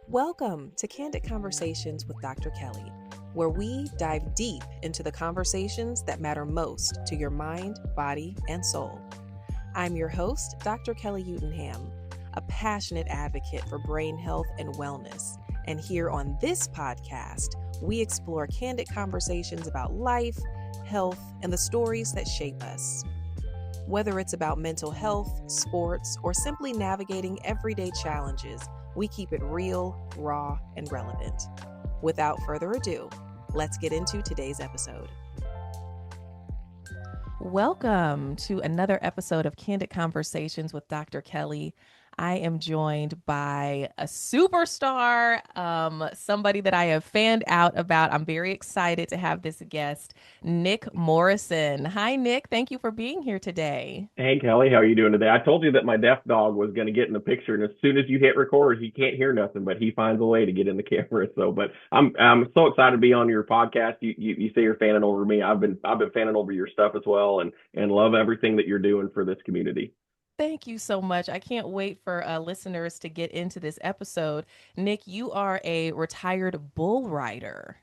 Welcome to Candid Conversations with Dr. Kelly, where we dive deep into the conversations that matter most to your mind, body, and soul. I'm your host, Dr. Kelly Utenham, a passionate advocate for brain health and wellness. And here on this podcast, we explore candid conversations about life, health, and the stories that shape us. Whether it's about mental health, sports, or simply navigating everyday challenges, we keep it real, raw, and relevant. Without further ado, let's get into today's episode. Welcome to another episode of Candid Conversations with Dr. Kelly. I am joined by a superstar, somebody that I have fanned out about. I'm very excited to have this guest, Nick Morrison. Hi, Nick. Thank you for being here today. Hey Kelly, how are you doing today? I told you that my deaf dog was going to get in the picture, and as soon as you hit record, he can't hear nothing, but he finds a way to get in the camera. So, but I'm so excited to be on your podcast. You say you're fanning over me. I've been fanning over your stuff as well, and love everything that you're doing for this community. Thank you so much. I can't wait for listeners to get into this episode. Nick, you are a retired bull rider.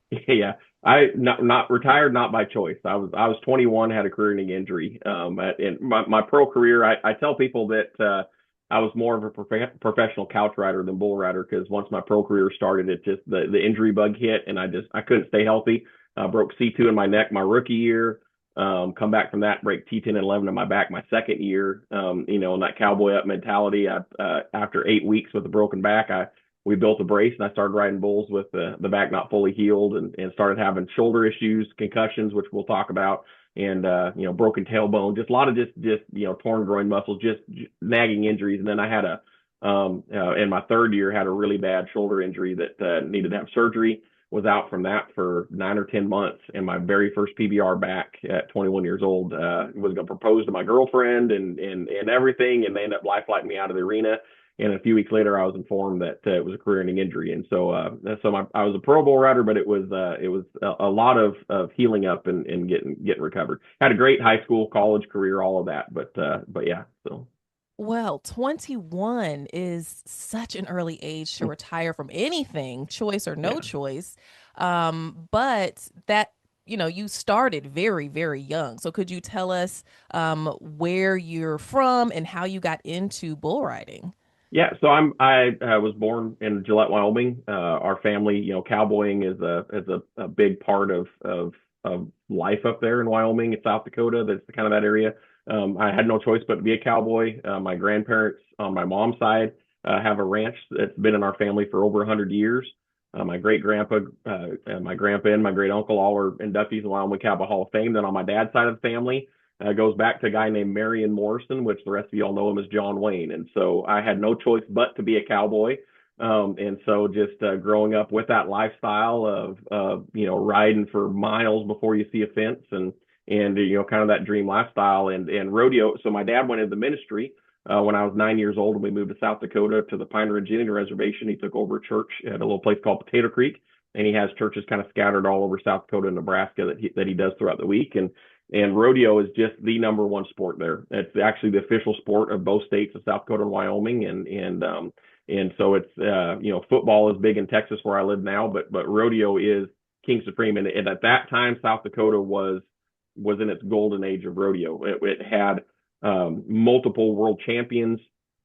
Yeah, I not retired, not by choice. I was 21, had a career-ending injury. In my pro career, I tell people that I was more of a professional couch rider than bull rider because once my pro career started, it just the injury bug hit, and I couldn't stay healthy. Broke C2 in my neck my rookie year. Come back from that, break T10 and 11 in my back my second year. And that cowboy up mentality. After 8 weeks with a broken back, we built a brace and I started riding bulls with the back not fully healed and started having shoulder issues, concussions, which we'll talk about, and broken tailbone, just a lot of just torn groin muscles, just nagging injuries. And then I had in my third year had a really bad shoulder injury that needed to have surgery. Was out from that for 9 or 10 months, and my very first PBR back at 21 years old was going to propose to my girlfriend and everything, and they ended up lifeline me out of the arena. And a few weeks later, I was informed that it was a career-ending injury, and so I was a pro bull rider, but it was a lot of healing up and getting recovered. Had a great high school, college career, all of that, but yeah, so. Well, 21 is such an early age to retire from anything, choice or no Yeah. choice. But that, you started very, very young. So could you tell us where you're from and how you got into bull riding? Yeah, so I was born in Gillette, Wyoming. Our family, cowboying is a big part of life up there in Wyoming and South Dakota. That's kind of that area. I had no choice but to be a cowboy. My grandparents on my mom's side have a ranch that's been in our family for over 100 years. My great grandpa, my grandpa, and my great uncle all are inductees in the Wyoming Cowboy Hall of Fame. Then on my dad's side of the family, goes back to a guy named Nick Morrison, which the rest of y'all know him as John Wayne. And so I had no choice but to be a cowboy. And so just growing up with that lifestyle of riding for miles before you see a fence and kind of that dream lifestyle and rodeo. So my dad went into the ministry when I was 9 years old, and we moved to South Dakota to the Pine Ridge Indian Reservation. He took over a church at a little place called Potato Creek, and he has churches kind of scattered all over South Dakota and Nebraska that he does throughout the week. And rodeo is just the number one sport there. It's actually the official sport of both states of South Dakota and Wyoming, and so it's football is big in Texas where I live now, but rodeo is king supreme. And at that time, South Dakota was in its golden age of rodeo. It had multiple world champions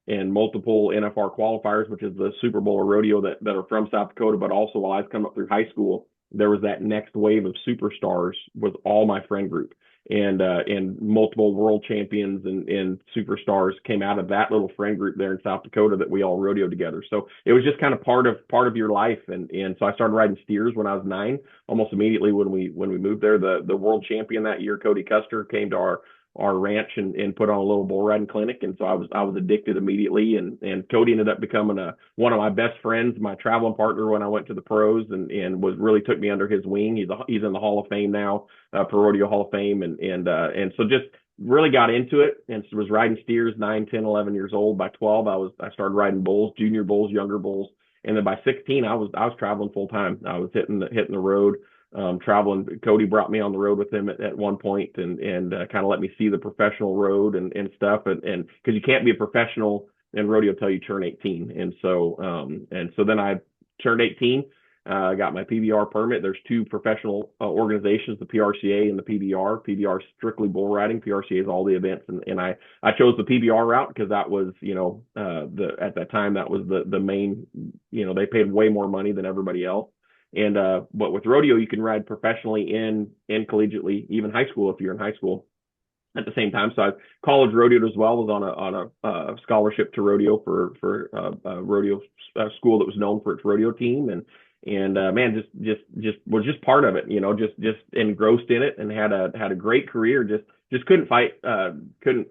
and multiple NFR qualifiers, which is the Super Bowl of rodeo that are from South Dakota. But also, while I was coming up through high school, there was that next wave of superstars with all my friend group, and multiple world champions and superstars came out of that little friend group there in South Dakota that we all rodeoed together. So it was just kind of part of your life. And so I started riding steers when I was 9. Almost immediately when we moved there, the world champion that year, Cody Custer, came to our ranch and put on a little bull riding clinic. And so I was addicted immediately. And Cody ended up becoming one of my best friends, my traveling partner when I went to the pros, and was really took me under his wing. He's in the Hall of Fame now, Pro Rodeo Hall of Fame. And so just really got into it and was riding steers 9, 10, 11 years old. By 12, I started riding bulls, junior bulls, younger bulls. And then by 16, I was traveling full time. I was hitting the road. Traveling. Cody brought me on the road with him at one point and kind of let me see the professional road and stuff. And because you can't be a professional and rodeo till you turn 18. And so then I turned 18. Got my PBR permit. There's two professional organizations, the PRCA and the PBR. PBR is strictly bull riding. PRCA is all the events, and I chose the PBR route because that was, at that time that was the main, they paid way more money than everybody else. And but with rodeo, you can ride professionally and collegiately, even high school if you're in high school at the same time. So I college rodeoed as well. Was on a scholarship to rodeo for a rodeo school that was known for its rodeo team, and man, just was just part of it, just engrossed in it, and had a great career. Just couldn't fight, couldn't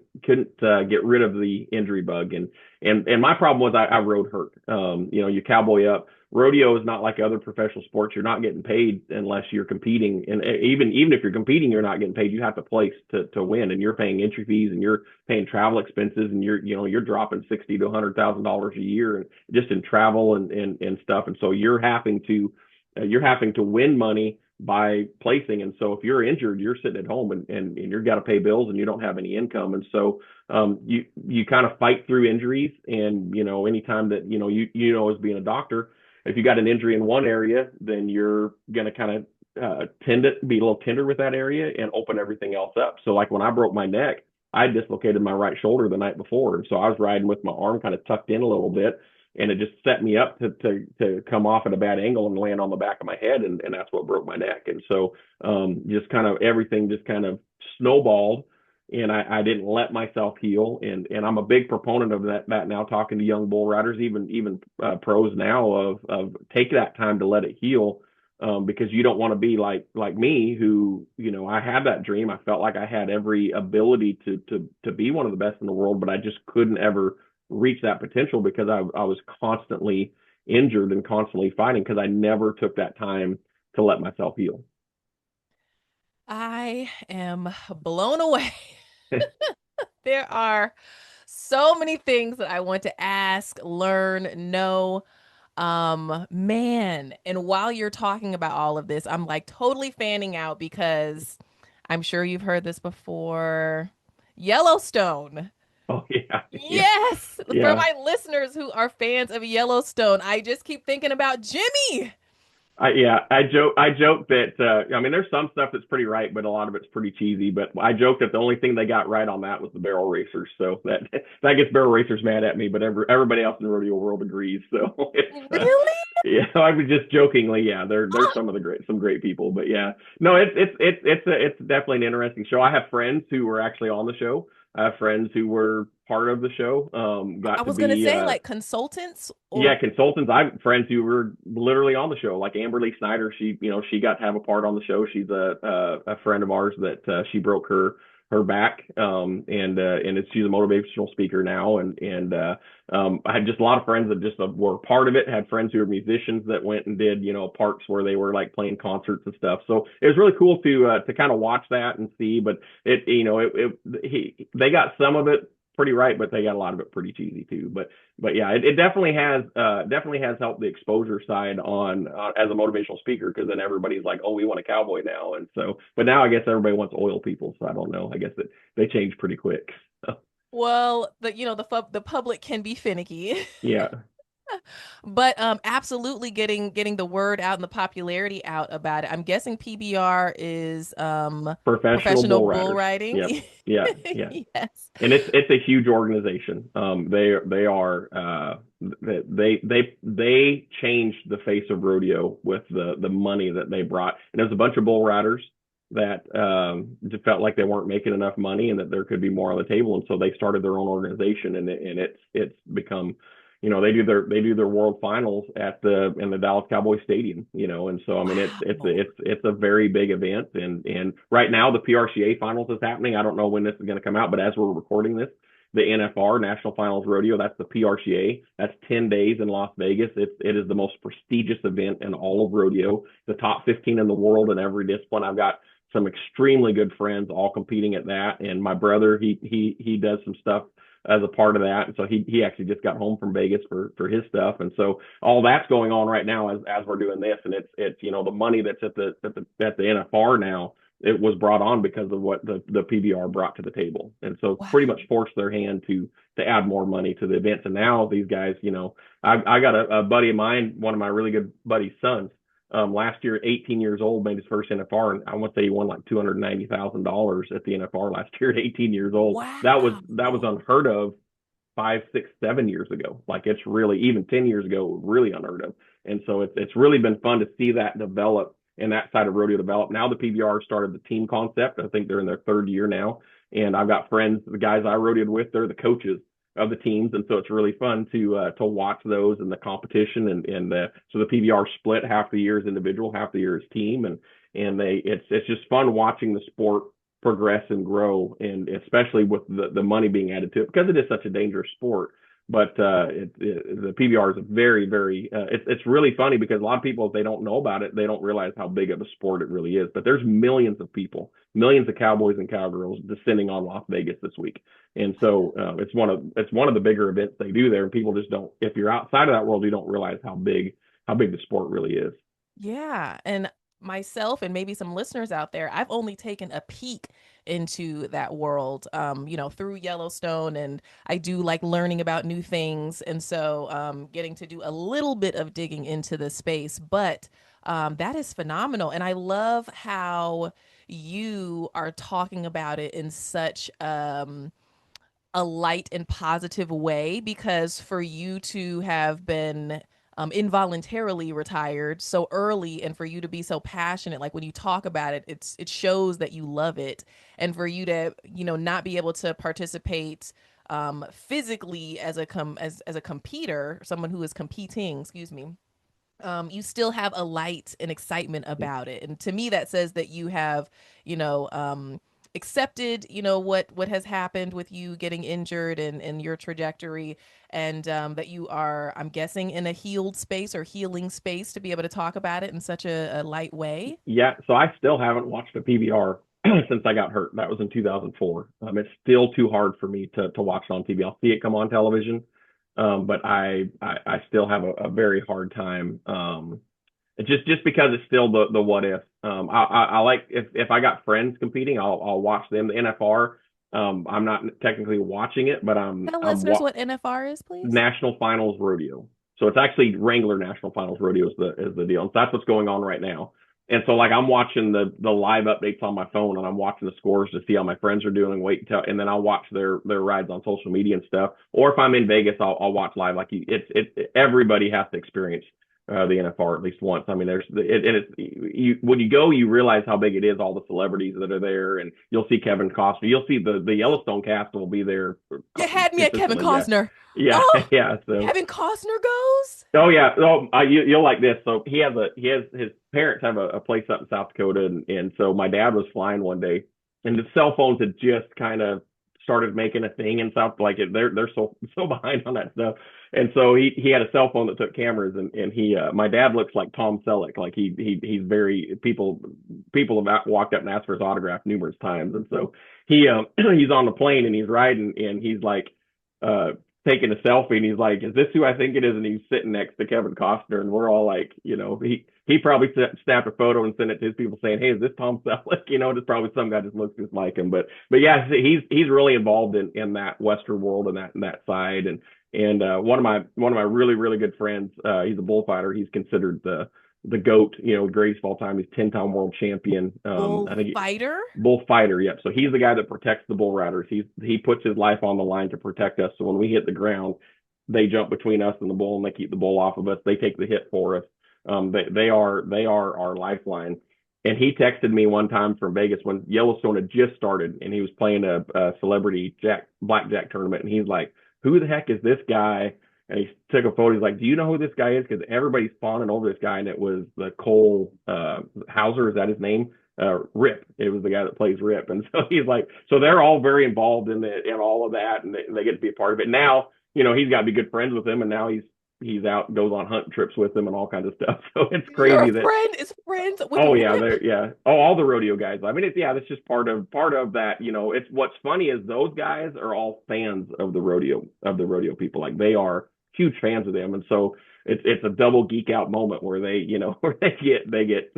get rid of the injury bug, and my problem was I rode hurt. You cowboy up. Rodeo is not like other professional sports. You're not getting paid unless you're competing, and even if you're competing, you're not getting paid. You have to place to win, and you're paying entry fees, and you're paying travel expenses, and you're dropping $60,000 to $100,000 a year, and just in travel and stuff. And so you're having to win money by placing. And so if you're injured, you're sitting at home and you've got to pay bills, and you don't have any income. And so you kind of fight through injuries, and anytime that as being a doctor, if you got an injury in one area, then you're going to kind of tend to be a little tender with that area and open everything else up. So like when I broke my neck, I dislocated my right shoulder the night before. And so I was riding with my arm kind of tucked in a little bit, and it just set me up to come off at a bad angle and land on the back of my head. And that's what broke my neck. And so just kind of everything just kind of snowballed, and I didn't let myself heal. And I'm a big proponent of that now, talking to young bull riders, even pros now, of take that time to let it heal. Because you don't want to be like me, who, I had that dream. I felt like I had every ability to be one of the best in the world, but I just couldn't ever reach that potential because I was constantly injured and constantly fighting because I never took that time to let myself heal. I am blown away. There are so many things that I want to ask, learn, know. Man, and while you're talking about all of this, I'm like totally fanning out because I'm sure you've heard this before. Yellowstone. Oh yeah, yeah, Yes, for yeah. my listeners who are fans of Yellowstone, I just keep thinking about Jimmy. I joke that there's some stuff that's pretty right, but a lot of it's pretty cheesy. But I joke that the only thing they got right on that was the barrel racers. So that gets barrel racers mad at me, but everybody else in the rodeo world agrees. So Really? yeah, I was just jokingly, yeah, there's some great people, but yeah, no, it's definitely an interesting show. I have friends who were actually on the show. I have friends who were part of the show. I Got to was gonna be say like consultants yeah, or consultants. I have friends who were literally on the show, like Amberly Snyder. She got to have a part on the show. She's a friend of ours that she broke her back, and she's a motivational speaker now. I had just a lot of friends that just were part of it. Had friends who were musicians that went and did parts where they were like playing concerts and stuff. So it was really cool to kind of watch that and see. But they got some of it pretty right, but they got a lot of it pretty cheesy too. But yeah, it definitely has helped the exposure side on as a motivational speaker, because then everybody's like, oh, we want a cowboy now. And so, but now I guess everybody wants oil people. So I don't know. I guess that they change pretty quick. well, the public can be finicky. Yeah. But absolutely getting the word out and the popularity out about it. I'm guessing PBR is Professional professional bull bull riders. Yep. riding. Yeah. Yeah. Yes. And it's a huge organization. They are they changed the face of rodeo with the money that they brought. And there's a bunch of bull riders that just felt like they weren't making enough money and that there could be more on the table. And so they started their own organization, and it's become, they do their world finals in the Dallas Cowboy Stadium, and so it's a very big event, and right now the PRCA finals is happening. I don't know when this is going to come out, but as we're recording this, the NFR National Finals Rodeo, that's the PRCA. That's 10 days in Las Vegas. It is the most prestigious event in all of rodeo. The top 15 in the world in every discipline. I've got some extremely good friends all competing at that, and my brother he does some stuff as a part of that. And so he actually just got home from Vegas for his stuff. And so all that's going on right now as we're doing this. And it's the money that's at the NFR now it was brought on because of what the PBR brought to the table, and so Wow. pretty much forced their hand to add more money to the events. And now these guys, I got a buddy of mine, one of my really good buddy's sons. Last year, 18 years old, made his first NFR, and I want to say he won like $290,000 at the NFR last year at 18 years old. That was Wow. unheard of 5, 6, 7 years ago. Like it's really, even 10 years ago, really unheard of. And so it's really been fun to see that develop and that side of rodeo develop. Now the PBR started the team concept. I think they're in their third year now. And I've got friends, the guys I rodeoed with, they're the coaches of the teams, and so it's really fun to watch those and the competition. So the PBR split, half the year is individual, half the year is team, and it's just fun watching the sport progress and grow, and especially with the money being added to it because it is such a dangerous sport. But the PBR is a very, very it's really funny because a lot of people, if they don't know about it, they don't realize how big of a sport it really is. But there's millions of people, millions of cowboys and cowgirls descending on Las Vegas this week, and so it's one of the bigger events they do there. And people just don't. If you're outside of that world, you don't realize how big the sport really is. Yeah. And myself and maybe some listeners out there, I've only taken a peek into that world, through Yellowstone. And I do like learning about new things. And so getting to do a little bit of digging into the space. But that is phenomenal. And I love how you are talking about it in such a light and positive way, because for you to have been involuntarily retired so early, and for you to be so passionate, like when you talk about it, it shows that you love it. And for you to not be able to participate physically as as a competitor, someone who is competing, excuse me, you still have a light and excitement about it. And to me, that says that you have, you know, accepted, what has happened with you getting injured and your trajectory, and that you are, I'm guessing, in a healed space or healing space to be able to talk about it in such a light way. Yeah, so I still haven't watched a PBR since I got hurt. That was in 2004. It's still too hard for me to watch it on TV. I'll see it come on television, but I still have a very hard time. Just because it's still the what if. I like, if I got friends competing, I'll watch them. The NFR, I'm not technically watching it, but Tell I'm listeners what NFR is, please. National Finals Rodeo. So it's actually Wrangler National Finals Rodeo is the deal. And so that's what's going on right now. And so like I'm watching the live updates on my phone, and I'm watching the scores to see how my friends are doing. Wait until, and then I'll watch their rides on social media and stuff. Or if I'm in Vegas, I'll watch live. Like everybody has to experience the NFR at least once. I mean, when you go, you realize how big it is. All the celebrities that are there, and you'll see Kevin Costner. You'll see the Yellowstone cast will be there You had me at Kevin consistently. Yeah, Costner. yeah, Oh, yeah. So, Kevin Costner goes. oh yeah, you'll like this. So he has his parents have a place up in South Dakota, and so my dad was flying one day, and the cell phones had just kind of started making a thing in South, like they're so behind on that stuff. And so he had a cell phone that took cameras, and my dad looks like Tom Selleck, like he's very, people have walked up and asked for his autograph numerous times. And so he's on the plane and he's riding, and he's like taking a selfie, and he's like, is this who I think it is? And he's sitting next to Kevin Costner, and we're all like, he probably snapped a photo and sent it to his people saying, hey, is this Tom Selleck? Just probably some guy just looks just like him. But yeah, he's really involved in that Western world and that side. And one of my really, really good friends, he's a bullfighter. He's considered the GOAT, greatest of all time. He's 10-time world champion. I think Bullfighter. bullfighter. Yep. So he's the guy that protects the bull riders. He puts his life on the line to protect us. So when we hit the ground, they jump between us and the bull, and they keep the bull off of us. They take the hit for us. They are our lifeline. And he texted me one time from Vegas when Yellowstone had just started, and he was playing a celebrity blackjack tournament, and he's like, who the heck is this guy? And he took a photo. He's like, do you know who this guy is? Because everybody's fawning over this guy, and it was the Cole Hauser. Is that his name? Rip. It was the guy that plays Rip. And so he's like, so they're all very involved in all of that, and they get to be a part of it. Now, he's got to be good friends with him, and now he's out, goes on hunting trips with them and all kinds of stuff. So it's Your crazy that friend is friends with oh yeah, Rip. all the rodeo guys. I mean, it's just part of that. It's what's funny is those guys are all fans of the rodeo people. Like they are huge fans of them, and so it's a double geek out moment where they, where they get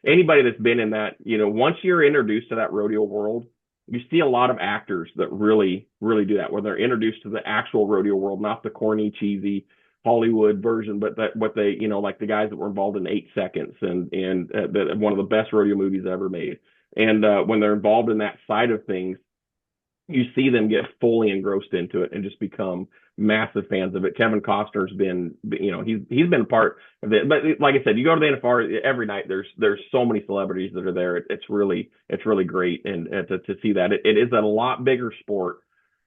anybody that's been in that, once you're introduced to that rodeo world, you see a lot of actors that really, really do that, where they're introduced to the actual rodeo world, not the corny, cheesy Hollywood version, but that what they, like the guys that were involved in 8 Seconds and one of the best rodeo movies ever made. And when they're involved in that side of things, you see them get fully engrossed into it and just become massive fans of it. Kevin Costner's been, he's been a part of it. But like I said, you go to the NFR every night. There's so many celebrities that are there. It's really great, and to see that it is a lot bigger sport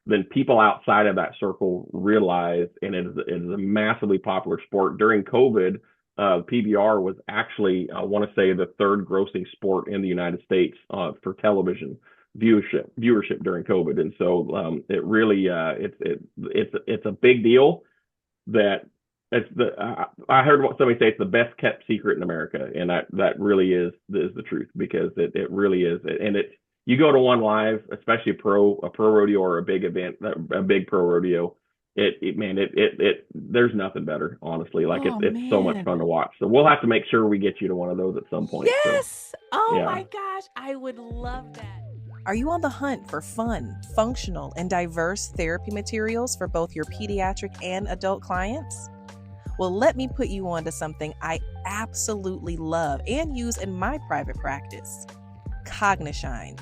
than people outside of that circle realize, and it is a massively popular sport. During COVID, PBR was actually, I want to say, the third grossing sport in the United States for television viewership during COVID, and so it really it's a big deal. That I heard somebody say it's the best kept secret in America, and that really is the truth, because it really is. And it, you go to one live, especially a pro rodeo or a big event, a big pro rodeo, it there's nothing better, honestly. Like it's so much fun to watch. So we'll have to make sure we get you to one of those at some point. Yes. So, oh yeah. My gosh, I would love that. Are you on the hunt for fun, functional, and diverse therapy materials for both your pediatric and adult clients? Well, let me put you on to something I absolutely love and use in my private practice: Konversation.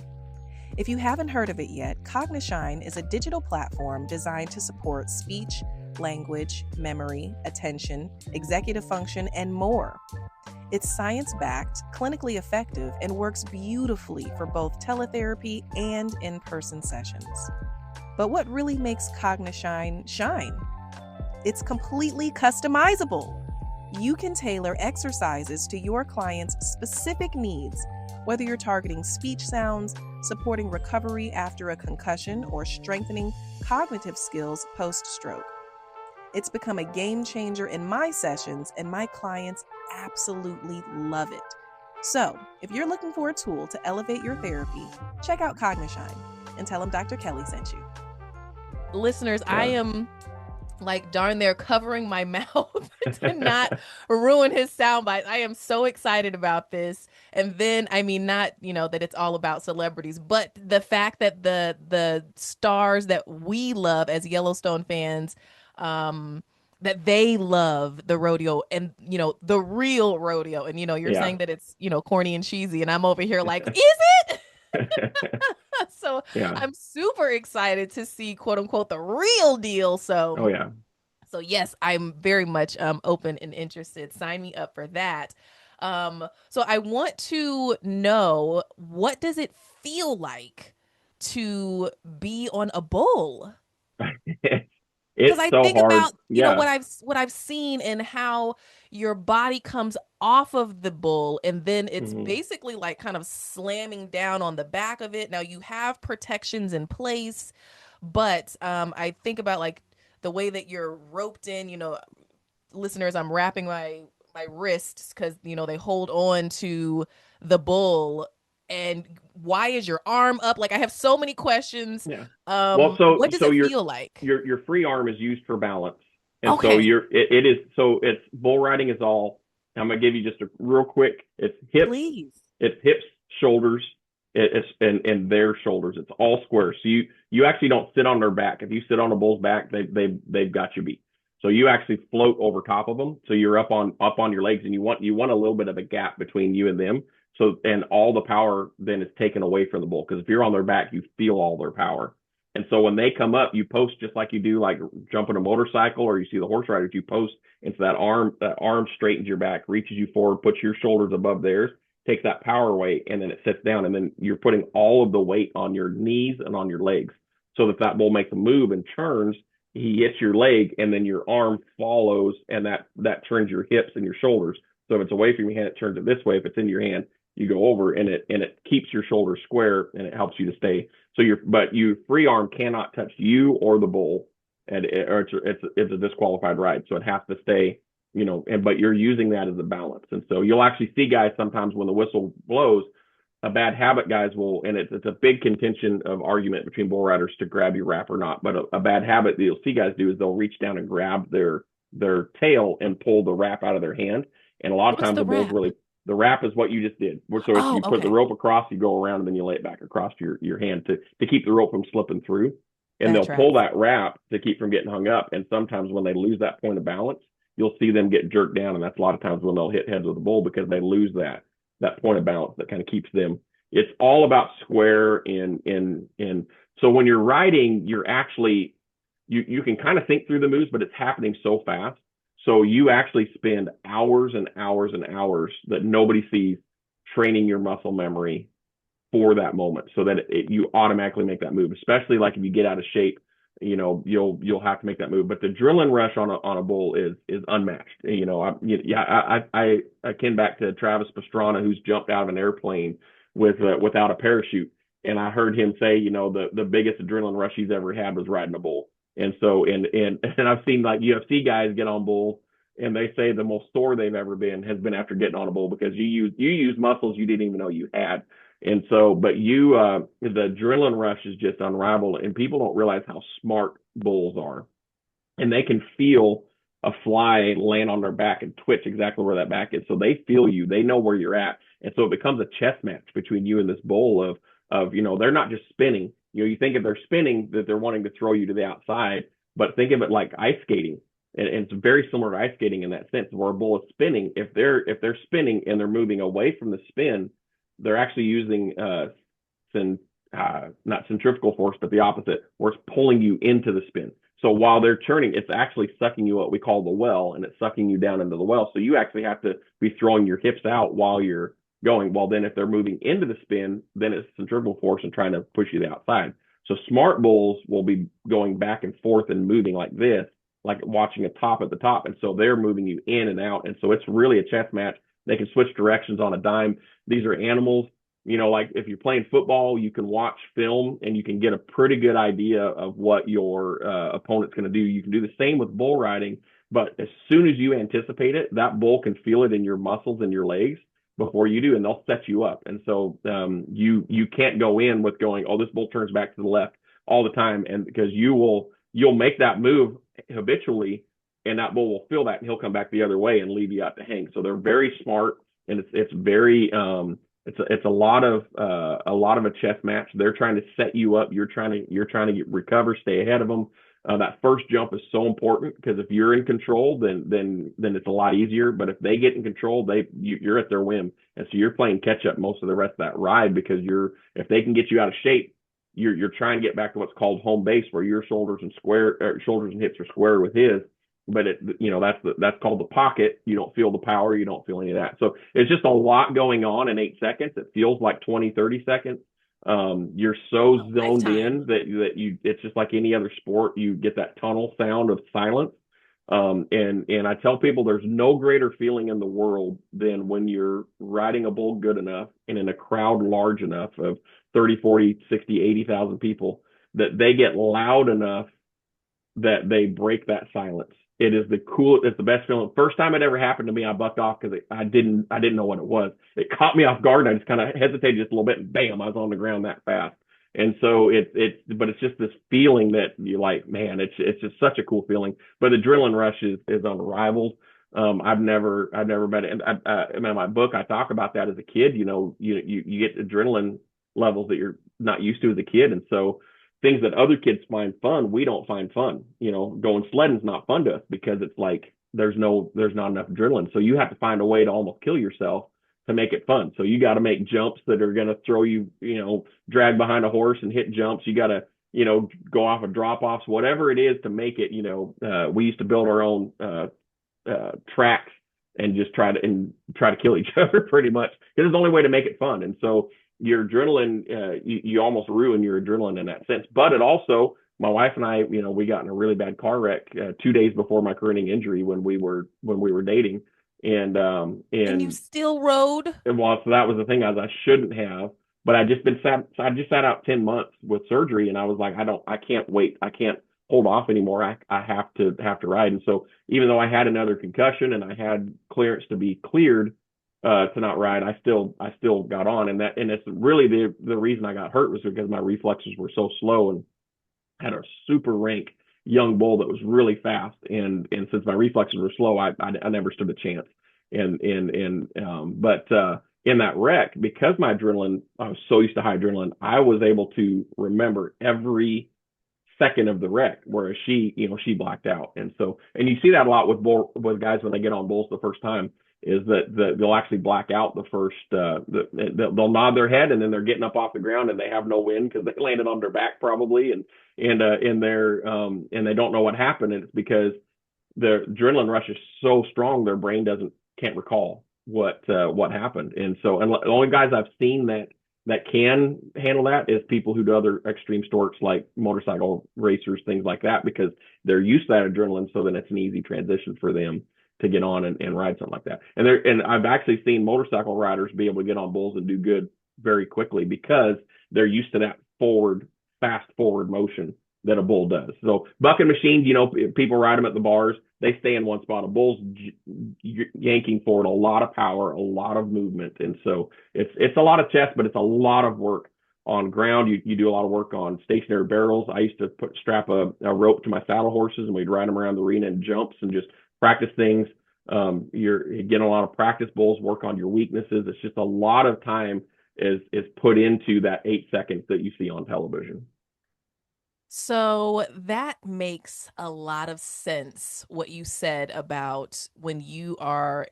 If you haven't heard of it yet, Konversation is a digital platform designed to support speech, language, memory, attention, executive function, and more. It's science-backed, clinically effective, and works beautifully for both teletherapy and in-person sessions. But what really makes Konversation shine? It's completely customizable. You can tailor exercises to your client's specific needs, whether you're targeting speech sounds, supporting recovery after a concussion, or strengthening cognitive skills post-stroke. It's become a game changer in my sessions, and my clients absolutely love it. So, if you're looking for a tool to elevate your therapy, check out Konversation and tell them Dr. Kelly sent you. Listeners, I am darn near covering my mouth to not ruin his sound bites. I am so excited about this. And then, not, that it's all about celebrities, but the fact that the stars that we love as Yellowstone fans, that they love the rodeo and, the real rodeo. And, you're saying that it's, corny and cheesy. And I'm over here like, is it? So I'm super excited to see, quote unquote, the real deal. So, So yes, I'm very much open and interested. Sign me up for that. So I want to know, what does it feel like to be on a bull? Because I think hard. About what I've seen and how your body comes off of the bull, and then it's basically like kind of slamming down on the back of it. Now you have protections in place, but I think about like the way that you're roped in. Listeners, I'm wrapping my wrists because they hold on to the bull. And why is your arm up? Like, I have so many questions. Yeah. What does it feel like? Your free arm is used for balance, and so it is. So it's bull riding is all. I'm gonna give you just a real quick. It's hips. Please. It's hips, shoulders, and their shoulders. It's all square. So you actually don't sit on their back. If you sit on a bull's back, they've got you beat. So you actually float over top of them. So you're up on your legs, and you want a little bit of a gap between you and them. So, and all the power then is taken away from the bull, because if you're on their back, you feel all their power. And so when they come up, you post just like you do, like jumping a motorcycle, or you see the horse riders, you post into that arm straightens your back, reaches you forward, puts your shoulders above theirs, takes that power weight, and then it sits down. And then you're putting all of the weight on your knees and on your legs. So that that bull makes a move and turns, he hits your leg, and then your arm follows, and that turns your hips and your shoulders. So if it's away from your hand, it turns it this way. If it's in your hand, you go over, and it keeps your shoulders square, and it helps you to stay. So your free arm cannot touch you or the bull, or it's a disqualified ride. So it has to stay, but you're using that as a balance. And so you'll actually see guys sometimes when the whistle blows, a bad habit guys will, and it's a big contention of argument between bull riders to grab your wrap or not. But a bad habit that you'll see guys do is they'll reach down and grab their their tail and pull the wrap out of their hand. And a lot of What's times the the bulls wrap? really, the wrap is what you just did. So it's, Oh, you put the okay. rope across, you go around, and then you lay it back across your hand to keep the rope from slipping through. And That they'll pull tracks. that wrap to keep from getting hung up. And sometimes when they lose that point of balance, you'll see them get jerked down. And that's a lot of times when they'll hit heads with the bull because they lose that point of balance that kind of keeps them. It's all about square in. So when you're riding, you're actually you can kind of think through the moves, but it's happening so fast. So you actually spend hours and hours and hours that nobody sees training your muscle memory for that moment so that you automatically make that move, especially like if you get out of shape, you'll have to make that move. But the adrenaline rush on a bull is unmatched. I kin back to Travis Pastrana, who's jumped out of an airplane without a parachute, and I heard him say, the biggest adrenaline rush he's ever had was riding a bull. And so and I've seen like UFC guys get on bulls and they say the most sore they've ever been has been after getting on a bull because you use muscles you didn't even know you had. And so, but the adrenaline rush is just unrivaled, and people don't realize how smart bulls are. And they can feel a fly land on their back and twitch exactly where that back is. So they feel you, they know where you're at. And so it becomes a chess match between you and this bull of, they're not just spinning. You think if they're spinning that they're wanting to throw you to the outside, but think of it like ice skating. And it's very similar to ice skating in that sense where a bull is spinning. If they're spinning and they're moving away from the spin, they're actually using not centrifugal force, but the opposite, where it's pulling you into the spin. So while they're turning, it's actually sucking you what we call the well, and it's sucking you down into the well. So you actually have to be throwing your hips out while you're going. Well, then if they're moving into the spin, then it's centrifugal force and trying to push you to the outside. So smart bulls will be going back and forth and moving like this, like watching a top at the top. And so they're moving you in and out. And so it's really a chess match. They can switch directions on a dime. These are animals, like if you're playing football, you can watch film and you can get a pretty good idea of what your opponent's going to do. You can do the same with bull riding, but as soon as you anticipate it, that bull can feel it in your muscles and your legs before you do, and they'll set you up. And so you can't go in with going, oh, this bull turns back to the left all the time, and because you'll make that move habitually, and that bull will feel that, and he'll come back the other way and leave you out to hang. So they're very smart, and it's very it's a lot of a chess match. They're trying to set you up. You're trying to recover, stay ahead of them. That first jump is so important because if you're in control, then it's a lot easier. But if they get in control, you're at their whim, and so you're playing catch up most of the rest of that ride because if they can get you out of shape, you're trying to get back to what's called home base, where your shoulders and hips are square with his. But that's called the pocket. You don't feel the power. You don't feel any of that. So it's just a lot going on in 8 seconds. It feels like 20, 30 seconds. You're so zoned in that it's just like any other sport. You get that tunnel sound of silence. And I tell people there's no greater feeling in the world than when you're riding a bull good enough and in a crowd large enough of 30, 40, 60, 80,000 people that they get loud enough that they break that silence. It is it's the best feeling. First time it ever happened to me, I bucked off because I didn't know what it was. It caught me off guard. I just kind of hesitated just a little bit, and bam, I was on the ground that fast. And so but it's just this feeling that you're like, man, it's just such a cool feeling. But the adrenaline rush is unrivaled. I've never been, and in my book, I talk about that as a kid. You get adrenaline levels that you're not used to as a kid, and so things that other kids find fun, we don't find fun. Going sledding's not fun to us because it's like there's not enough adrenaline. So you have to find a way to almost kill yourself to make it fun. So you got to make jumps that are going to throw you, drag behind a horse and hit jumps. You got to, go off of drop offs, whatever it is to make it. We used to build our own tracks and just try to kill each other pretty much because it's the only way to make it fun. And so your adrenaline, you almost ruin your adrenaline in that sense. But it also, my wife and I, we got in a really bad car wreck 2 days before my careening injury when we were dating, and you still rode. Well, so that was the thing, I shouldn't have, but I just sat out 10 months with surgery, and I was like, I can't wait, I can't hold off anymore. I have to ride. And so even though I had another concussion and I had clearance to be cleared to not ride, I still got on, and it's really the reason I got hurt was because my reflexes were so slow, and had a super rank young bull that was really fast, and since my reflexes were slow, I never stood a chance. But in that wreck, because my adrenaline, I was so used to high adrenaline, I was able to remember every second of the wreck, whereas she blacked out. And you see that a lot with guys when they get on bulls the first time, is that they'll actually black out the first, they'll nod their head and then they're getting up off the ground and they have no wind because they landed on their back probably, and they don't know what happened, and it's because the adrenaline rush is so strong their brain can't recall what happened. And the only guys I've seen that can handle that is people who do other extreme sports like motorcycle racers, things like that, because they're used to that adrenaline. So then it's an easy transition for them to get on and ride something like that. And I've actually seen motorcycle riders be able to get on bulls and do good very quickly because they're used to that fast forward motion that a bull does. So bucking machines, people ride them at the bars. They stay in one spot. A bull's yanking forward, a lot of power, a lot of movement. And so it's a lot of chest, but it's a lot of work on ground. You do a lot of work on stationary barrels. I used to strap a rope to my saddle horses, and we'd ride them around the arena in jumps and just practice things. You're getting a lot of practice. Bulls work on your weaknesses. It's just a lot of time is put into that 8 seconds that you see on television. So that makes a lot of sense, what you said about when you are,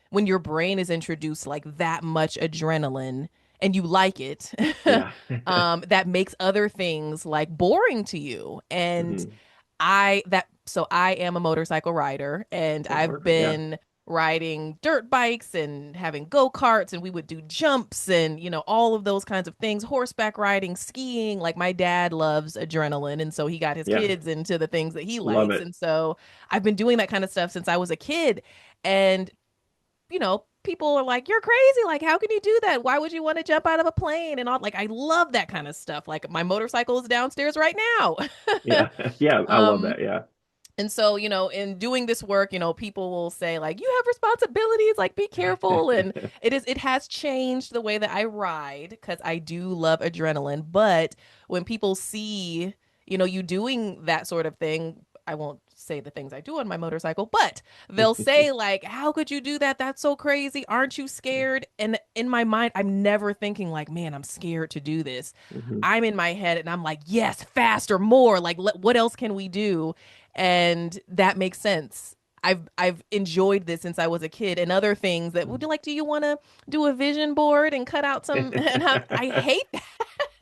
when your brain is introduced like that much adrenaline and you like it, Yeah. that makes other things like boring to you. And Mm-hmm. so I am a motorcycle rider, and Oh, I've perfect. Yeah. been riding dirt bikes and having go-karts, and we would do jumps and all of those kinds of things, horseback riding, skiing. Like my dad loves adrenaline, and so he got his Yeah. kids into the things that he Love likes. it. And so I've been doing that kind of stuff since I was a kid. And people are like, "You're crazy. Like, how can you do that? Why would you want to jump out of a plane?" And all, like, I love that kind of stuff. Like, my motorcycle is downstairs right now. Yeah. Yeah. I love um that. Yeah. and so, in doing this work, people will say like, "You have responsibilities, like be careful." And it has changed the way that I ride because I do love adrenaline. But when people see, you doing that sort of thing, I won't say the things I do on my motorcycle, but they'll say like, "How could you do that? That's so crazy. Aren't you scared?" And in my mind, I'm never thinking like, "Man, I'm scared to do this." Mm-hmm. I'm in my head and I'm like, "Yes, faster, more. Like, what else can we do?" And that makes sense. I've enjoyed this since I was a kid, and other things that would you like, do you want to do a vision board and cut out some and I hate that.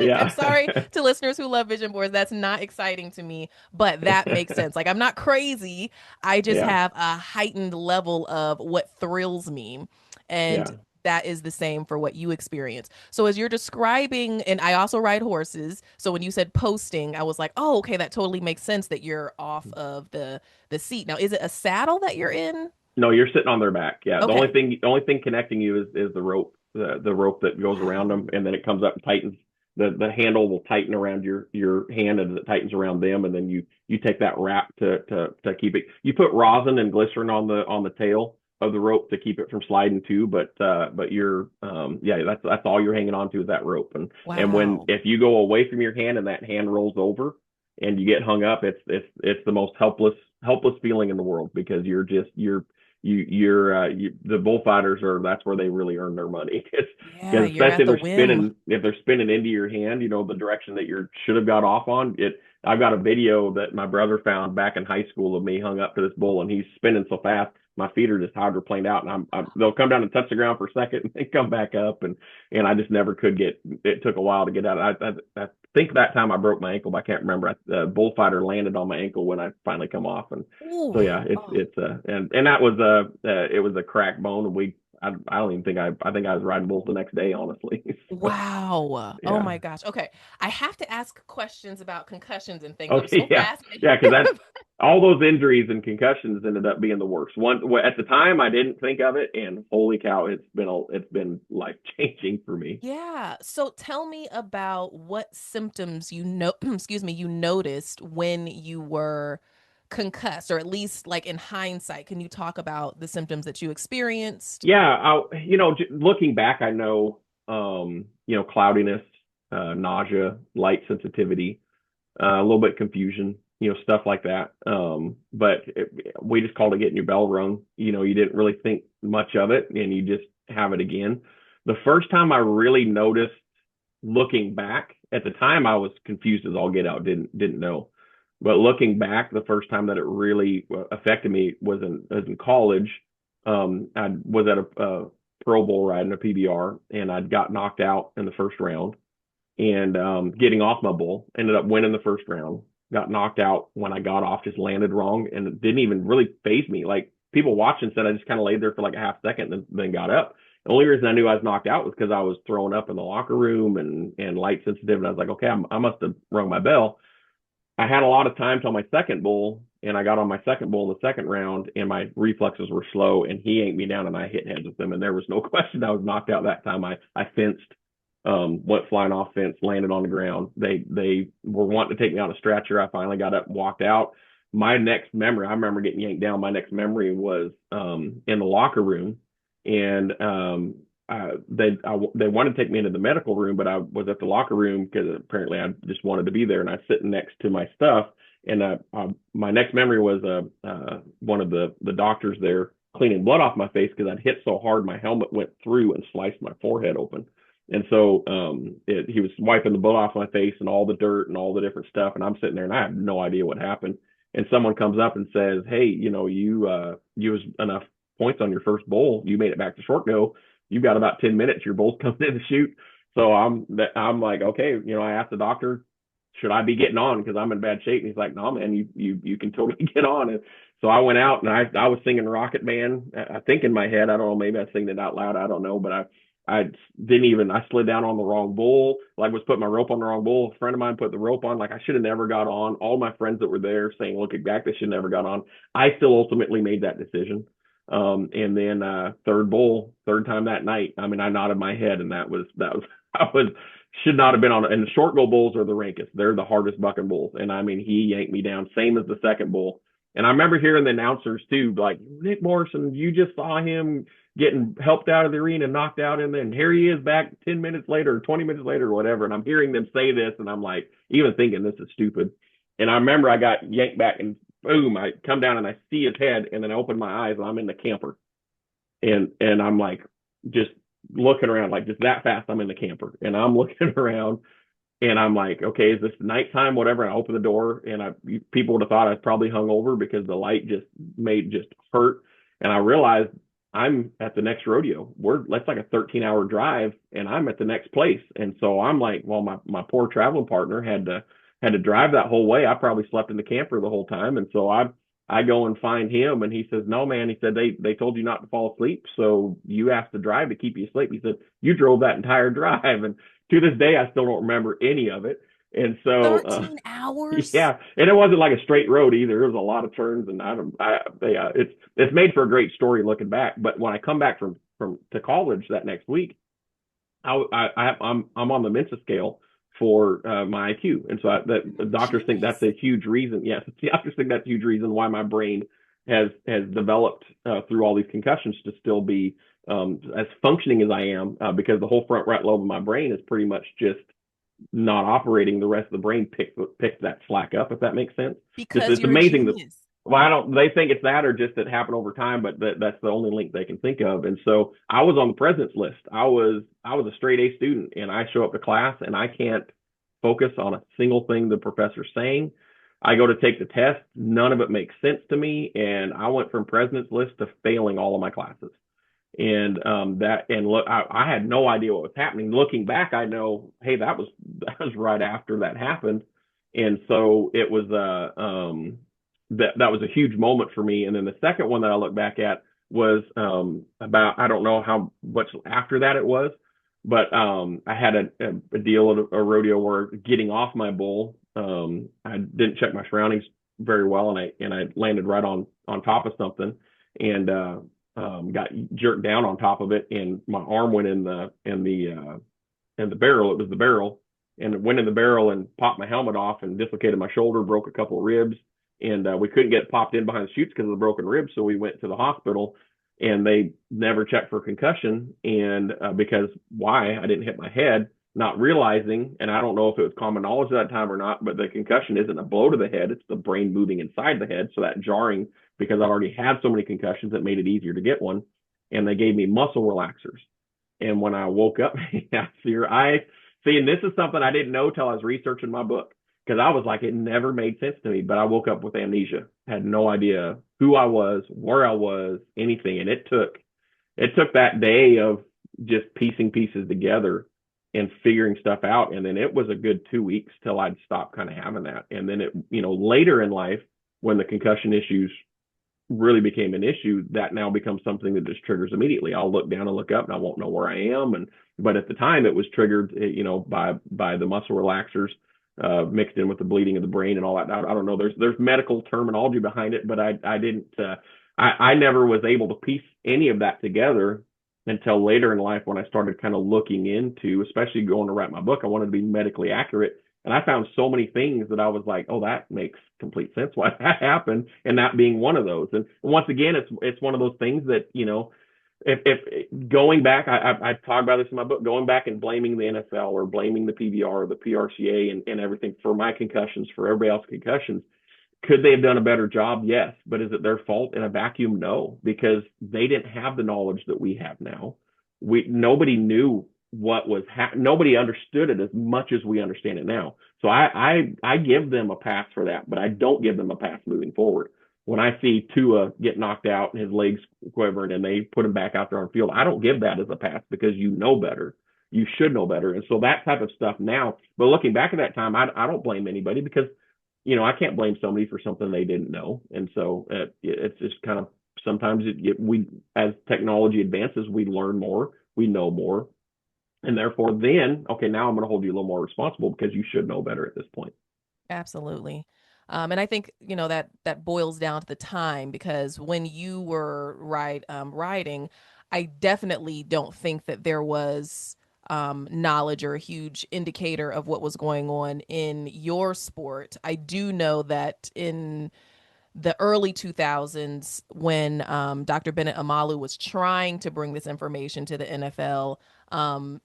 I'm Yeah. sorry to listeners who love vision boards. That's not exciting to me, but that makes sense. Like, I'm not crazy. I just Yeah. have a heightened level of what thrills me. And Yeah. that is the same for what you experience. So as you're describing, and I also ride horses. So when you said posting, I was like, "Oh, okay, that totally makes sense that you're off of the seat." Now, is it a saddle that you're in? No, you're sitting on their back. Yeah. Okay. The only thing connecting you is the rope, the rope that goes around them, Wow. and then it comes up and tightens. The handle will tighten around your hand, and it tightens around them, and then you take that wrap to keep it. You put rosin and glycerin on the tail of the rope to keep it from sliding too. But you're yeah, that's all you're hanging on to is that rope. And when Wow. if you go away from your hand and that hand rolls over and you get hung up, it's the most helpless feeling in the world, because the bullfighters that's where they really earn their money. Yeah, Because you're especially at the whim. if they're spinning into your hand, the direction that you should have got off on it. I've got a video that my brother found back in high school of me hung up to this bull, and he's spinning so fast my feet are just hydroplaned out, and they'll come down and touch the ground for a second and they come back up, and I just never could get. It took a while to get out. I think that time I broke my ankle, but I can't remember. The bullfighter landed on my ankle when I finally come off, and Ooh. so yeah, Oh. and that was it was a cracked bone, and I don't even think I think I was riding bulls the next day, honestly. So Wow. Oh yeah. my gosh. Okay. I have to ask questions about concussions and things. I'm Okay, so yeah, fascinated. yeah, because that's all those injuries and concussions ended up being the worst. One at the time I didn't think of it, and holy cow, it's been life changing for me. Yeah. So tell me about what symptoms you know, excuse me, you noticed when you were concussed, or at least like in hindsight. Can you talk about the symptoms that you experienced? Yeah, looking back, I know, cloudiness, nausea, light sensitivity, a little bit confusion, stuff like that. But we just called it getting your bell rung. You didn't really think much of it, and you just have it again. The first time I really noticed, looking back, at the time I was confused as all get out, didn't know. But looking back, the first time that it really affected me was in college. I was at a Pro Bowl riding a PBR, and I'd got knocked out in the first round. And getting off my bull, ended up winning the first round. Got knocked out when I got off, just landed wrong, and it didn't even really faze me. Like, people watching said I just kind of laid there for like a half second and then got up. The only reason I knew I was knocked out was because I was throwing up in the locker room and light sensitive. And I was like, okay, I must have rung my bell. I had a lot of time till my second bull, and I got on my second bull in the second round, and my reflexes were slow, and he yanked me down, and I hit heads with him, and there was no question I was knocked out that time. I fenced, went flying off fence, landed on the ground. They were wanting to take me on a stretcher. I finally got up and walked out. My next memory, I remember getting yanked down. My next memory was in the locker room, and they wanted to take me into the medical room, but I was at the locker room because apparently I just wanted to be there, and I was sitting next to my stuff. And my next memory was one of the doctors there cleaning blood off my face because I'd hit so hard my helmet went through and sliced my forehead open. And so he was wiping the blood off my face and all the dirt and all the different stuff, and I'm sitting there and I have no idea what happened. And someone comes up and says, "Hey, you used enough points on your first bowl. You made it back to short go. You've got about 10 minutes. Your bull's coming in to shoot." So I'm like, okay, I asked the doctor, should I be getting on because I'm in bad shape? And he's like, "No, man, you can totally get on." And so I went out and I was singing Rocket Man. I think in my head, I don't know, maybe I was singing it out loud, I don't know, but I slid down on the wrong bull. Like, was putting my rope on the wrong bull. A friend of mine put the rope on. Like, I should have never got on. All my friends that were there saying, looking back, they should have never got on. I still ultimately made that decision. And then third bull, third time that night, I mean, I nodded my head, and that was should not have been on. And the short go bulls are the rankest. They're the hardest bucking bulls. And I mean, he yanked me down, same as the second bull. And I remember hearing the announcers too, like, "Nick Morrison, you just saw him getting helped out of the arena, knocked out, and then here he is back 10 minutes later, 20 minutes later, or whatever." And I'm hearing them say this, and I'm like, even thinking this is stupid. And I remember I got yanked back, and boom, I come down and I see his head, and then I open my eyes, and I'm in the camper. And I'm like, just looking around, like, just that fast, I'm in the camper. And I'm looking around, and I'm like, okay, is this nighttime, whatever? And I open the door, and people would have thought I was probably hungover because the light just hurt. And I realized I'm at the next rodeo. That's like a 13-hour drive, and I'm at the next place. And so I'm like, well, my poor traveling partner had to drive that whole way. I probably slept in the camper the whole time. And so I go and find him, and he says, "No, man," he said, they told you not to fall asleep, so you asked to drive to keep you asleep. He said, "You drove that entire drive." And to this day, I still don't remember any of it. And so 13 hours? yeah, and it wasn't like a straight road either. There was a lot of turns, and it's made for a great story looking back. But when I come back from to college that next week, I'm on the Mensa scale for my IQ, and so the doctors think that's a huge reason. Yes, the doctors think that's a huge reason why my brain has developed through all these concussions to still be as functioning as I am, because the whole front right lobe of my brain is pretty much just not operating. The rest of the brain picks that slack up, if that makes sense. Because it's you're amazing a genius. they think it's that, or just it happened over time, but that's the only link they can think of. And so I was on the president's list. I was a straight A student, and I show up to class and I can't focus on a single thing the professor's saying. I go to take the test. None of it makes sense to me. And I went from president's list to failing all of my classes. And look, I had no idea what was happening. Looking back, I know, hey, that was right after that happened. And so it was that was a huge moment for me. And then the second one that I look back at was about, I don't know how much after that it was, but I had a deal at a rodeo where getting off my bull, I didn't check my surroundings very well, and I landed right on top of something, and got jerked down on top of it, and my arm went in the barrel. It was the barrel, and it went in the barrel and popped my helmet off and dislocated my shoulder, broke a couple of ribs. And we couldn't get popped in behind the chutes because of the broken ribs. So we went to the hospital, and they never checked for concussion. And because why? I didn't hit my head. not realizing, and I don't know if it was common knowledge at that time or not, but the concussion isn't a blow to the head, it's the brain moving inside the head. So that jarring, because I already had so many concussions, it made it easier to get one. And they gave me muscle relaxers. And when I woke up, yeah, see, and this is something I didn't know till I was researching my book, because I was like, it never made sense to me. But I woke up with amnesia, had no idea who I was, where I was, anything. And it took that day of just piecing pieces together and figuring stuff out. And then it was a good 2 weeks till I'd stop kind of having that. And then later in life, when the concussion issues really became an issue, that now becomes something that just triggers immediately. I'll look down and look up and I won't know where I am. But at the time it was triggered, by the muscle relaxers, mixed in with the bleeding of the brain and all that. I don't know. There's medical terminology behind it, but I didn't, I never was able to piece any of that together until later in life, when I started kind of looking into, especially going to write my book. I wanted to be medically accurate. And I found so many things that I was like, oh, that makes complete sense why that happened. And that being one of those. And once again, it's one of those things that, if going back, I talk about this in my book, going back and blaming the NFL or blaming the PBR or the PRCA and everything for my concussions, for everybody else's concussions. Could they have done a better job? Yes. But is it their fault in a vacuum? No, because they didn't have the knowledge that we have now. Nobody knew what was nobody understood it as much as we understand it now. So I give them a pass for that, but I don't give them a pass moving forward. When I see Tua get knocked out and his legs quivering and they put him back out there on the field, I don't give that as a pass, because you know better. You should know better. And so that type of stuff now, but looking back at that time, I don't blame anybody, because I can't blame somebody for something they didn't know. And so it's just kind of, sometimes we, as technology advances, we learn more, we know more. And therefore then, okay, now I'm going to hold you a little more responsible, because you should know better at this point. Absolutely. And I think, that boils down to the time, because when you were writing, I definitely don't think that there was knowledge or a huge indicator of what was going on in your sport. I do know that in the early 2000s, when Dr. Bennett Amalu was trying to bring this information to the NFL,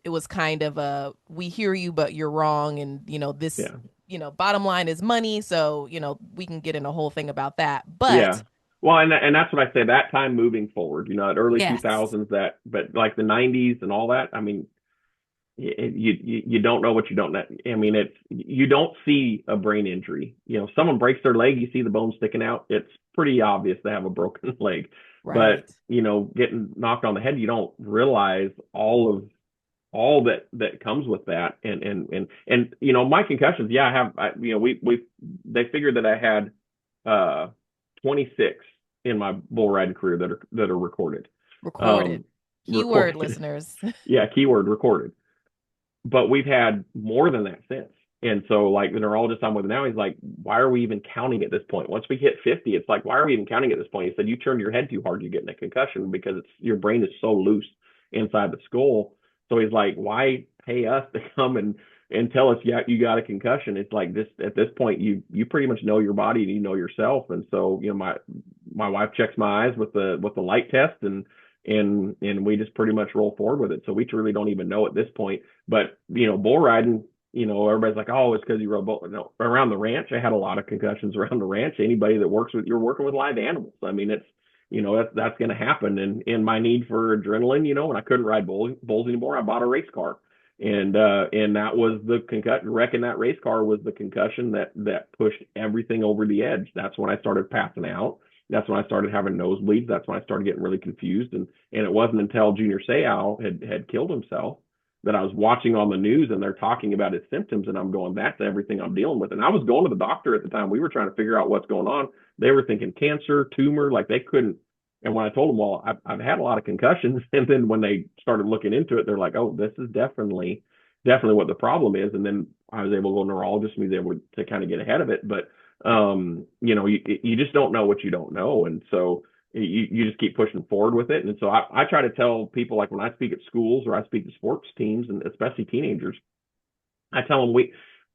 it was kind of we hear you, but you're wrong. And, this, Yeah. Bottom line is money. So, we can get in a whole thing about that. Yeah. But Well, and that's what I say, that time moving forward, at early yes, 2000s, but like the 90s and all that, I mean, you don't know what you don't know. I mean, you don't see a brain injury. Someone breaks their leg, you see the bone sticking out. It's pretty obvious they have a broken leg. right. But getting knocked on the head, you don't realize all that comes with that. And my concussions, yeah, I have. They figured that I had 26 in my bull riding career that are recorded. Recorded. Keyword Recorded. listeners. Yeah, keyword recorded. But we've had more than that since. And so, like, the neurologist I'm with now, he's like, why are we even counting at this point? Once we hit 50, it's like, why are we even counting at this point? He said, you turn your head too hard, you get in a concussion, because your brain is so loose inside the skull. So he's like, why pay us to come and tell us, yeah, you got a concussion? It's like, this at this point, you pretty much know your body and you know yourself. And so, my wife checks my eyes with the light test, and we just pretty much roll forward with it. So we really don't even know at this point. But bull riding, everybody's like, oh, it's because you rode bull. No, around the ranch, I had a lot of concussions around the ranch. Anybody that you're working with live animals. I mean, it's that's going to happen. And my need for adrenaline, when I couldn't ride bulls anymore, I bought a race car. And that was the concussion. Wrecking that race car was the concussion that pushed everything over the edge. That's when I started passing out. That's when I started having nosebleeds. That's when I started getting really confused. And it wasn't until Junior Seau had killed himself that I was watching on the news and they're talking about his symptoms. And I'm going, that's everything I'm dealing with. And I was going to the doctor at the time. We were trying to figure out what's going on. They were thinking cancer, tumor, like they couldn't. And when I told them, well, I've had a lot of concussions. And then when they started looking into it, they're like, oh, this is definitely what the problem is. And then I was able to go to a neurologist and be able to kind of get ahead of it. But you just don't know what you don't know. And so you just keep pushing forward with it. And so I try to tell people, like when I speak at schools or I speak to sports teams, and especially teenagers, I tell them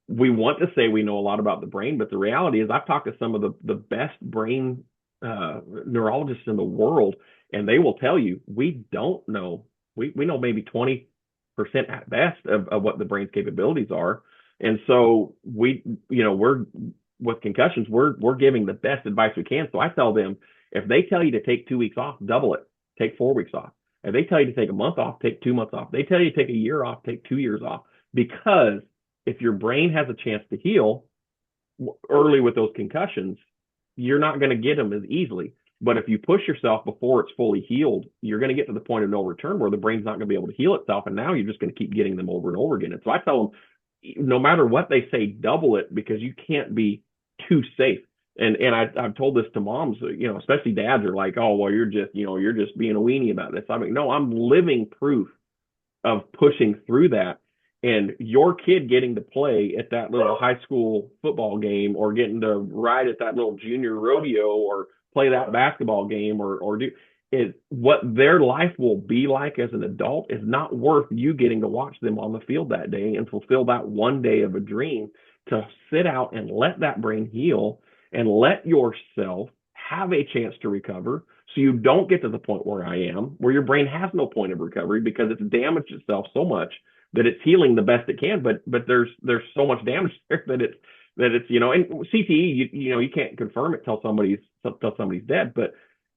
we want to say we know a lot about the brain, but the reality is I've talked to some of the best brain neurologists in the world, and they will tell you we don't know. We know maybe 20% 10% at best of what the brain's capabilities are. And so we're with concussions, we're giving the best advice we can. So I tell them, if they tell you to take 2 weeks off, double it, take 4 weeks off. If they tell you to take a month off, take 2 months off. They tell you to take a year off, take 2 years off. Because if your brain has a chance to heal early with those concussions, you're not going to get them as easily. But if you push yourself before it's fully healed, you're going to get to the point of no return where the brain's not going to be able to heal itself. And now you're just going to keep getting them over and over again. And so I tell them, no matter what they say, double it, because you can't be too safe. And I've told this to moms, especially dads are like, oh, well, you're just being a weenie about this. I mean, no, I'm living proof of pushing through that. And your kid getting to play at that little high school football game, or getting to ride at that little junior rodeo, or play that basketball game, or do is what their life will be like as an adult is not worth you getting to watch them on the field that day and fulfill that one day of a dream, to sit out and let that brain heal and let yourself have a chance to recover, so you don't get to the point where I am, where your brain has no point of recovery because it's damaged itself so much that it's healing the best it can, but there's so much damage there that it's and CTE, you can't confirm it till somebody's dead, but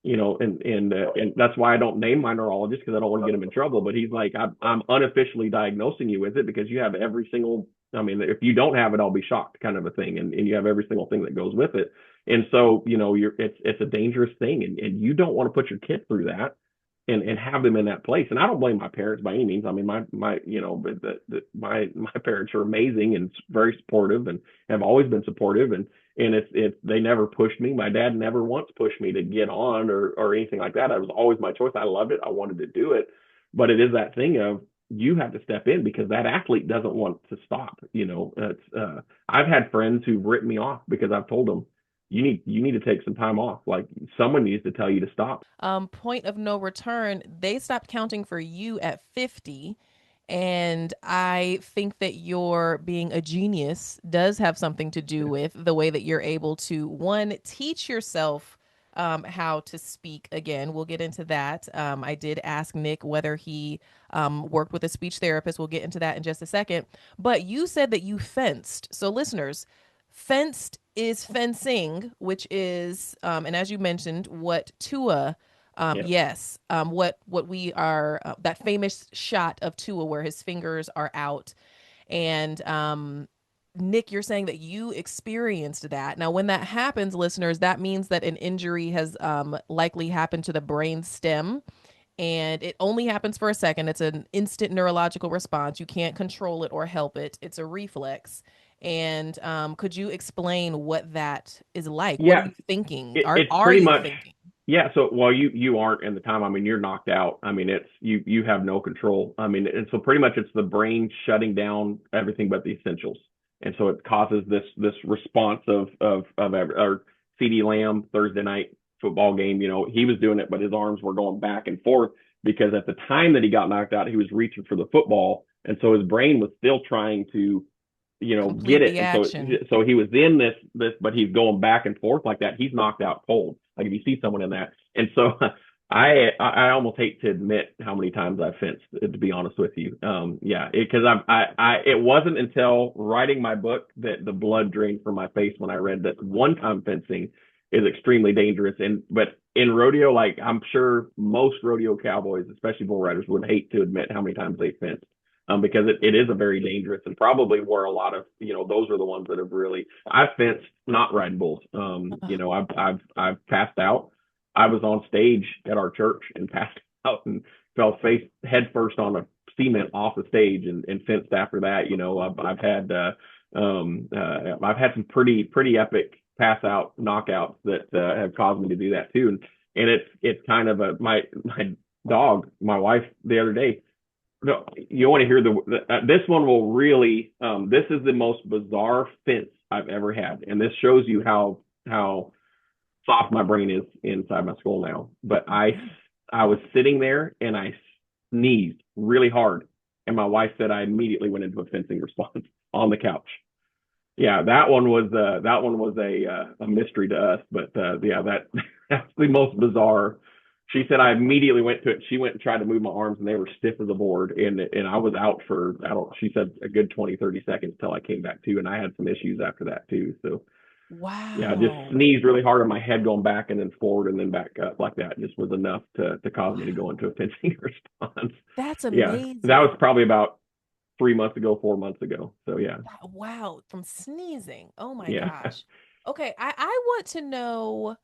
and that's why I don't name my neurologist, because I don't want to get him in trouble. But he's like, I'm unofficially diagnosing you with it because you have every single, if you don't have it, I'll be shocked, kind of a thing, and you have every single thing that goes with it. And so it's a dangerous thing, and you don't want to put your kid through that and have them in that place. And I don't blame my parents by any means. I mean, my parents are amazing and very supportive, and have always been supportive, and they never pushed me. My dad never once pushed me to get on or anything like that. It was always my choice. I loved it. I wanted to do it. But it is that thing of, you have to step in, because that athlete doesn't want to stop. I've had friends who've written me off because I've told them, you need to take some time off. Like, someone needs to tell you to stop. Point of no return, they stopped counting for you at 50. And I think that your being a genius does have something to do with the way that you're able to, one, teach yourself how to speak again. We'll get into that. I did ask Nick whether he worked with a speech therapist. We'll get into that in just a second. But you said that you fenced. So listeners, fenced is fencing, which is, and as you mentioned, what Tua, yes, what we are, that famous shot of Tua where his fingers are out. And Nick, you're saying that you experienced that. Now, when that happens, listeners, that means that an injury has likely happened to the brain stem. And it only happens for a second. It's an instant neurological response. You can't control it or help it. It's a reflex. And could you explain what that is like? Yeah, what are you thinking? it's Are pretty you much thinking? Yeah, so while you aren't in the time, you're knocked out. It's you have no control. And so pretty much it's the brain shutting down everything but the essentials. And so it causes this response of or CD Lamb Thursday night football game, he was doing it, but his arms were going back and forth, because at the time that he got knocked out, he was reaching for the football. And so his brain was still trying to Complete get it. the And action. so he was in this, but he's going back and forth like that. He's knocked out cold. Like, if you see someone in that. And so I almost hate to admit how many times I've fenced, to be honest with you. Because it wasn't until writing my book that the blood drained from my face when I read that one-time fencing is extremely dangerous. But in rodeo, like, I'm sure most rodeo cowboys, especially bull riders, would hate to admit how many times they fenced. Because it is a very dangerous, and probably where a lot of, those are the ones that have really, I've fenced not riding bulls. I've passed out. I was on stage at our church and passed out and fell head first on a cement off the stage and fenced after that. I've had some pretty epic pass out knockouts that have caused me to do that too. And it's kind of my dog, my wife, the other day. No, you want to hear this one will really, this is the most bizarre fence I've ever had. And this shows you how soft my brain is inside my skull now. But I was sitting there and I sneezed really hard. And my wife said I immediately went into a fencing response on the couch. Yeah, that one was a mystery to us. But that's the most bizarre She said I immediately went to it. She went and tried to move my arms, and they were stiff as a board. And I was out for, I don't, she said a good 20, 30 seconds till I came back to. And I had some issues after that too. So yeah, I just Wow. sneezed really hard on my head going back and then forward and then back up like that. Just was enough to cause me to go Wow. into a fencing response. That's Yeah, that was amazing. probably about 3 months ago, 4 months ago. So yeah, Wow. From sneezing. Oh my yeah, gosh. Okay. I want to know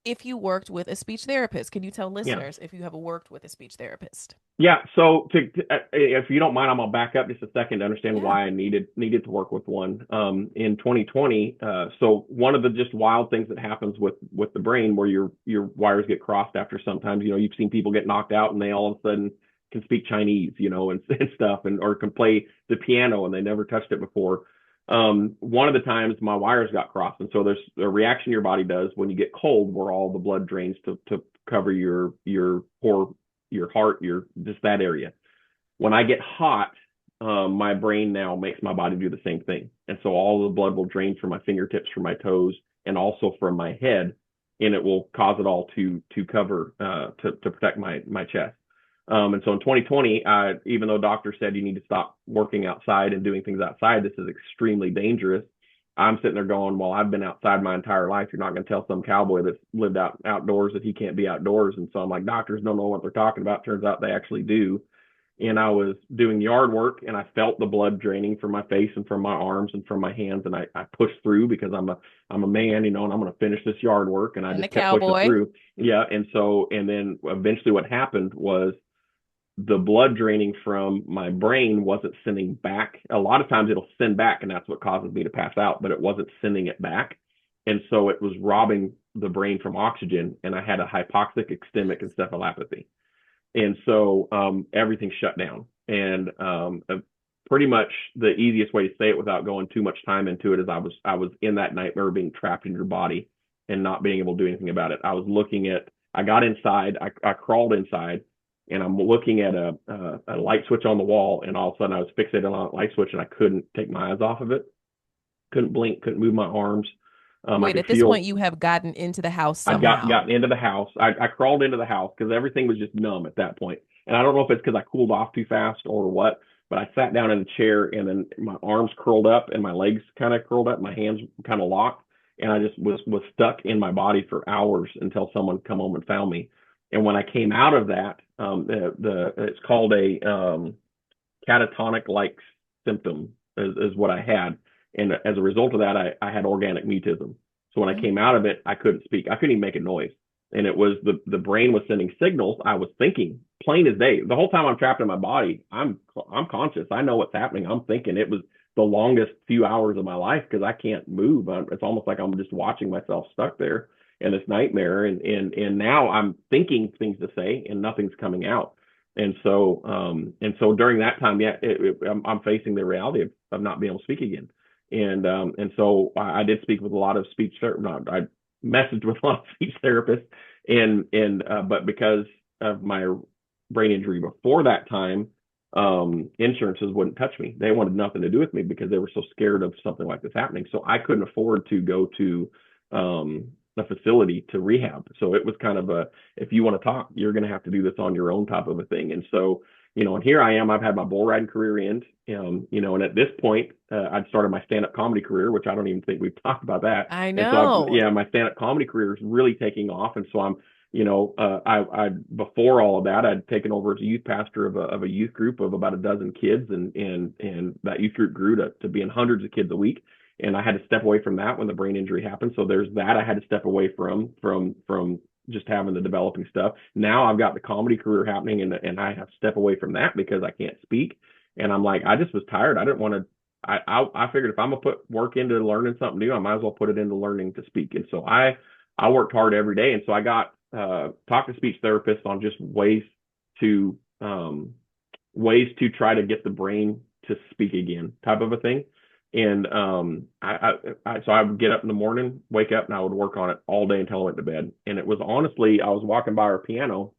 if you worked with a speech therapist. Can you tell yeah. listeners if you have worked with a speech therapist? Yeah, so if you don't mind, I'm gonna back up just a second to understand Yeah. why I needed to work with one. In 2020, so one of the just wild things that happens with the brain, where your wires get crossed after sometimes, you've seen people get knocked out and they all of a sudden can speak Chinese, and stuff, and or can play the piano and they never touched it before. One of the times my wires got crossed, and so there's a reaction your body does when you get cold, where all the blood drains to cover your core, your heart, your just that area. When I get hot, my brain now makes my body do the same thing, and so all the blood will drain from my fingertips, from my toes, and also from my head, and it will cause it all to cover to protect my chest. And so in 2020, even though doctors said you need to stop working outside and doing things outside, this is extremely dangerous. I'm sitting there going, well, I've been outside my entire life. You're not going to tell some cowboy that's lived outdoors that he can't be outdoors. And so I'm like, doctors don't know what they're talking about. Turns out they actually do. And I was doing yard work and I felt the blood draining from my face and from my arms and from my hands. And I pushed through because I'm a man, and I'm going to finish this yard work. And I And the just kept pushing cowboy. through. Yeah. And then eventually what happened was the blood draining from my brain wasn't sending back. A lot of times it'll send back, and that's what causes me to pass out, but it wasn't sending it back. And so it was robbing the brain from oxygen, and I had a hypoxic extemic encephalopathy. And so everything shut down. And pretty much the easiest way to say it without going too much time into it is I was in that nightmare, being trapped in your body and not being able to do anything about it. I got inside, I crawled inside, and I'm looking at a light switch on the wall, and all of a sudden I was fixated on a light switch, and I couldn't take my eyes off of it. Couldn't blink, couldn't move my arms. I Wait, could at this point feel you have gotten into the house I'd somehow. gotten into the house. I crawled into the house because everything was just numb at that point. And I don't know if it's because I cooled off too fast or what, but I sat down in a chair, and then my arms curled up and my legs kind of curled up, my hands kind of locked, and I just was stuck in my body for hours until someone come home and found me. And when I came out of that, it's called a catatonic like symptom is what I had. And as a result of that, I had organic mutism. So when I Mm. came out of it, I couldn't speak. I couldn't even make a noise. And it was the brain was sending signals. I was thinking plain as day. The whole time I'm trapped in my body, I'm conscious. I know what's happening. I'm thinking. It was the longest few hours of my life because I can't move. It's almost like I'm just watching myself stuck there in this nightmare. And now I'm thinking things to say and nothing's coming out. And so during that time, yeah, I'm facing the reality of not being able to speak again. And so I did speak with a lot of speech therapists. I messaged with a lot of speech therapists, but because of my brain injury before that time, insurances wouldn't touch me. They wanted nothing to do with me because they were so scared of something like this happening. So I couldn't afford to go to a facility to rehab. So it was kind of if you want to talk, you're going to have to do this on your own type of a thing. And so, and here I am. I've had my bull riding career end, and at this point, I'd started my stand-up comedy career, which I don't even think we've talked about that. I And so, know. my stand-up comedy career is really taking off. And so I before all of that, I'd taken over as a youth pastor of a youth group of about a dozen kids, and that youth group grew to being hundreds of kids a week. And I had to step away from that when the brain injury happened. So there's that I had to step away from just having the developing stuff. Now I've got the comedy career happening, and I have to step away from that because I can't speak. And I'm like, I just was tired. I didn't want to. I figured if I'm gonna put work into learning something new, I might as well put it into learning to speak. And so I worked hard every day. And so I got talked to speech therapists on just to try to get the brain to speak again, type of a thing. And so I would get up in the morning, wake up, and I would work on it all day until I went to bed. And it was honestly, I was walking by our piano,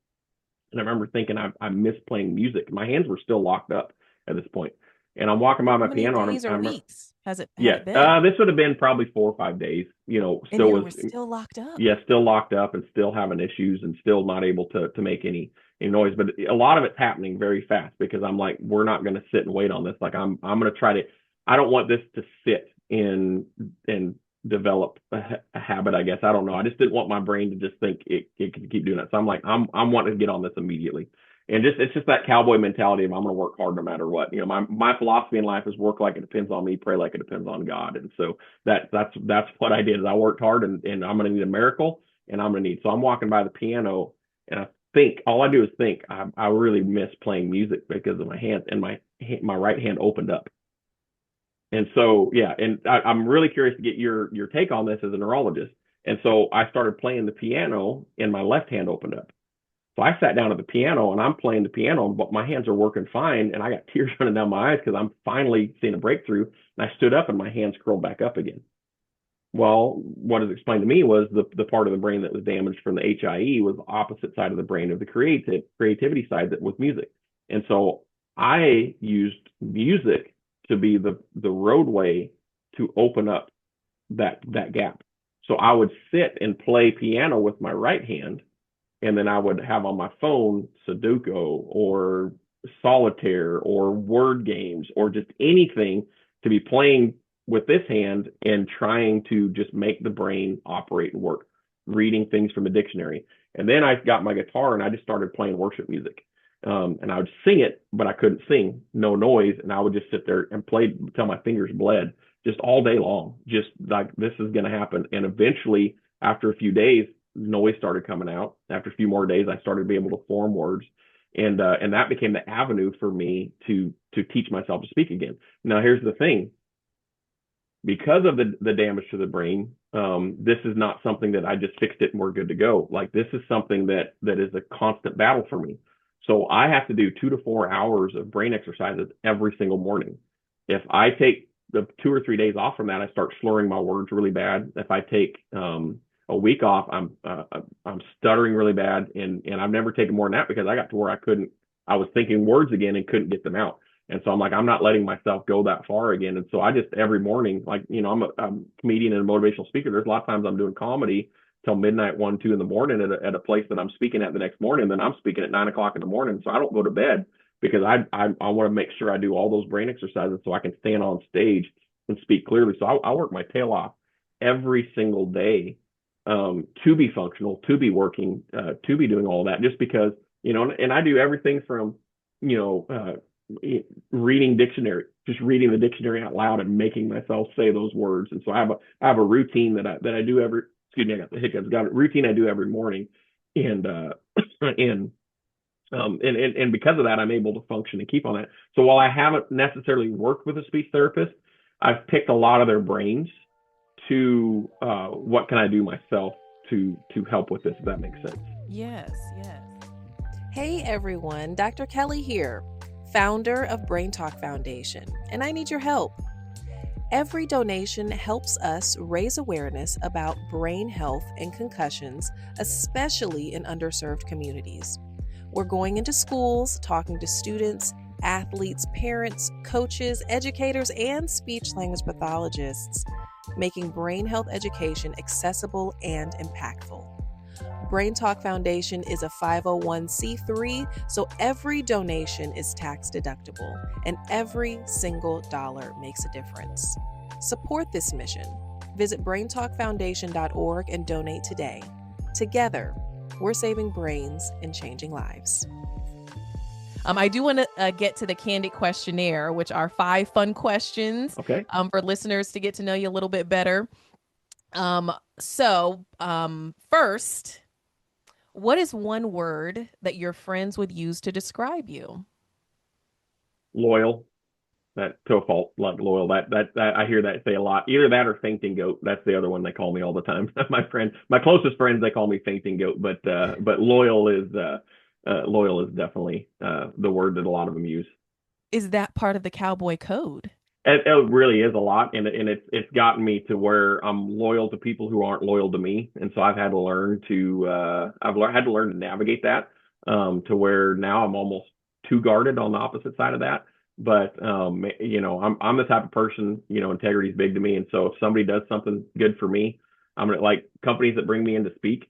and I remember thinking I miss playing music. My hands were still locked up at this point. And I'm walking by How my many piano, and days or weeks has it had yeah, it been? this would have been probably 4 or 5 days. And Still you was, were still locked up. yeah, still locked up and still having issues and still not able to make any noise. But a lot of it's happening very fast because I'm like, we're not going to sit and wait on this. Like I'm going to try to. I don't want this to sit and develop a habit. I guess I don't know. I just didn't want my brain to just think it could keep doing that. So I'm like, I'm wanting to get on this immediately. And it's just that cowboy mentality of I'm going to work hard no matter what. My philosophy in life is work like it depends on me, pray like it depends on God. And so that's what I did. Is I worked hard, and I'm going to need a miracle, and I'm going to need. So I'm walking by the piano, and I think all I do is think. I really miss playing music because of my hands, and my right hand opened up. And so yeah, and I'm really curious to get your take on this as a neurologist. And so I started playing the piano, and my left hand opened up. So I sat down at the piano and I'm playing the piano, but my hands are working fine. And I got tears running down my eyes because I'm finally seeing a breakthrough. And I stood up and my hands curled back up again. Well, what is explained to me was the part of the brain that was damaged from the HIE was the opposite side of the brain of the creativity side that was music. And so I used music to be the roadway to open up that gap. So I would sit and play piano with my right hand, and then I would have on my phone Sudoku or solitaire or word games or just anything to be playing with this hand and trying to just make the brain operate and work, reading things from a dictionary. And then I got my guitar and I just started playing worship music. And I would sing it, but I couldn't sing, no noise. And I would just sit there and play until my fingers bled just all day long, just like this is going to happen. And eventually, after a few days, noise started coming out. After a few more days, I started to be able to form words, and that became the avenue for me to teach myself to speak again. Now, here's the thing: because of the damage to the brain, this is not something that I just fixed it and we're good to go. Like this is something that is a constant battle for me. So I have to do 2 to 4 hours of brain exercises every single morning. If I take the 2 or 3 days off from that, I start slurring my words really bad. If I take a week off, I'm stuttering really bad, and I've never taken more than that because I got to where I was thinking words again and couldn't get them out. And so I'm like, I'm not letting myself go that far again. And so I just every morning, like, I'm a comedian and a motivational speaker. There's a lot of times I'm doing comedy till midnight, 1, 2 in the morning at a place that I'm speaking at the next morning. And then I'm speaking at 9 o'clock in the morning. So I don't go to bed because I want to make sure I do all those brain exercises so I can stand on stage and speak clearly. So I work my tail off every single day to be functional, to be working, to be doing all that, just because, and I do everything from, reading reading the dictionary out loud and making myself say those words. And so I have a routine that I do excuse me, I got the hiccups, got a routine I do every morning. And, and because of that, I'm able to function and keep on that. So while I haven't necessarily worked with a speech therapist, I've picked a lot of their brains to what can I do myself to help with this, if that makes sense. Yes. Hey everyone, Dr. Kelly here, founder of Brain Talk Foundation, and I need your help. Every donation helps us raise awareness about brain health and concussions, especially in underserved communities. We're going into schools, talking to students, athletes, parents, coaches, educators, and speech language pathologists, making brain health education accessible and impactful. Brain Talk Foundation is a 501c3, so every donation is tax deductible, and every single dollar makes a difference. Support this mission. Visit braintalkfoundation.org and donate today. Together, we're saving brains and changing lives. I do want to get to the Kandid questionnaire, which are 5 fun questions for listeners to get to know you a little bit better. First, what is one word that your friends would use to describe you? Loyal. That to a fault, like loyal. That I hear that say a lot. Either that or fainting goat. That's the other one they call me all the time. My closest friends, they call me fainting goat, but loyal is definitely the word that a lot of them use. Is that part of the cowboy code? It really is a lot, and it's gotten me to where I'm loyal to people who aren't loyal to me, and so I've had to learn to navigate that to where now I'm almost too guarded on the opposite side of that. but I'm the type of person, integrity is big to me. And so if somebody does something good for me, I'm gonna, like, companies that bring me in to speak,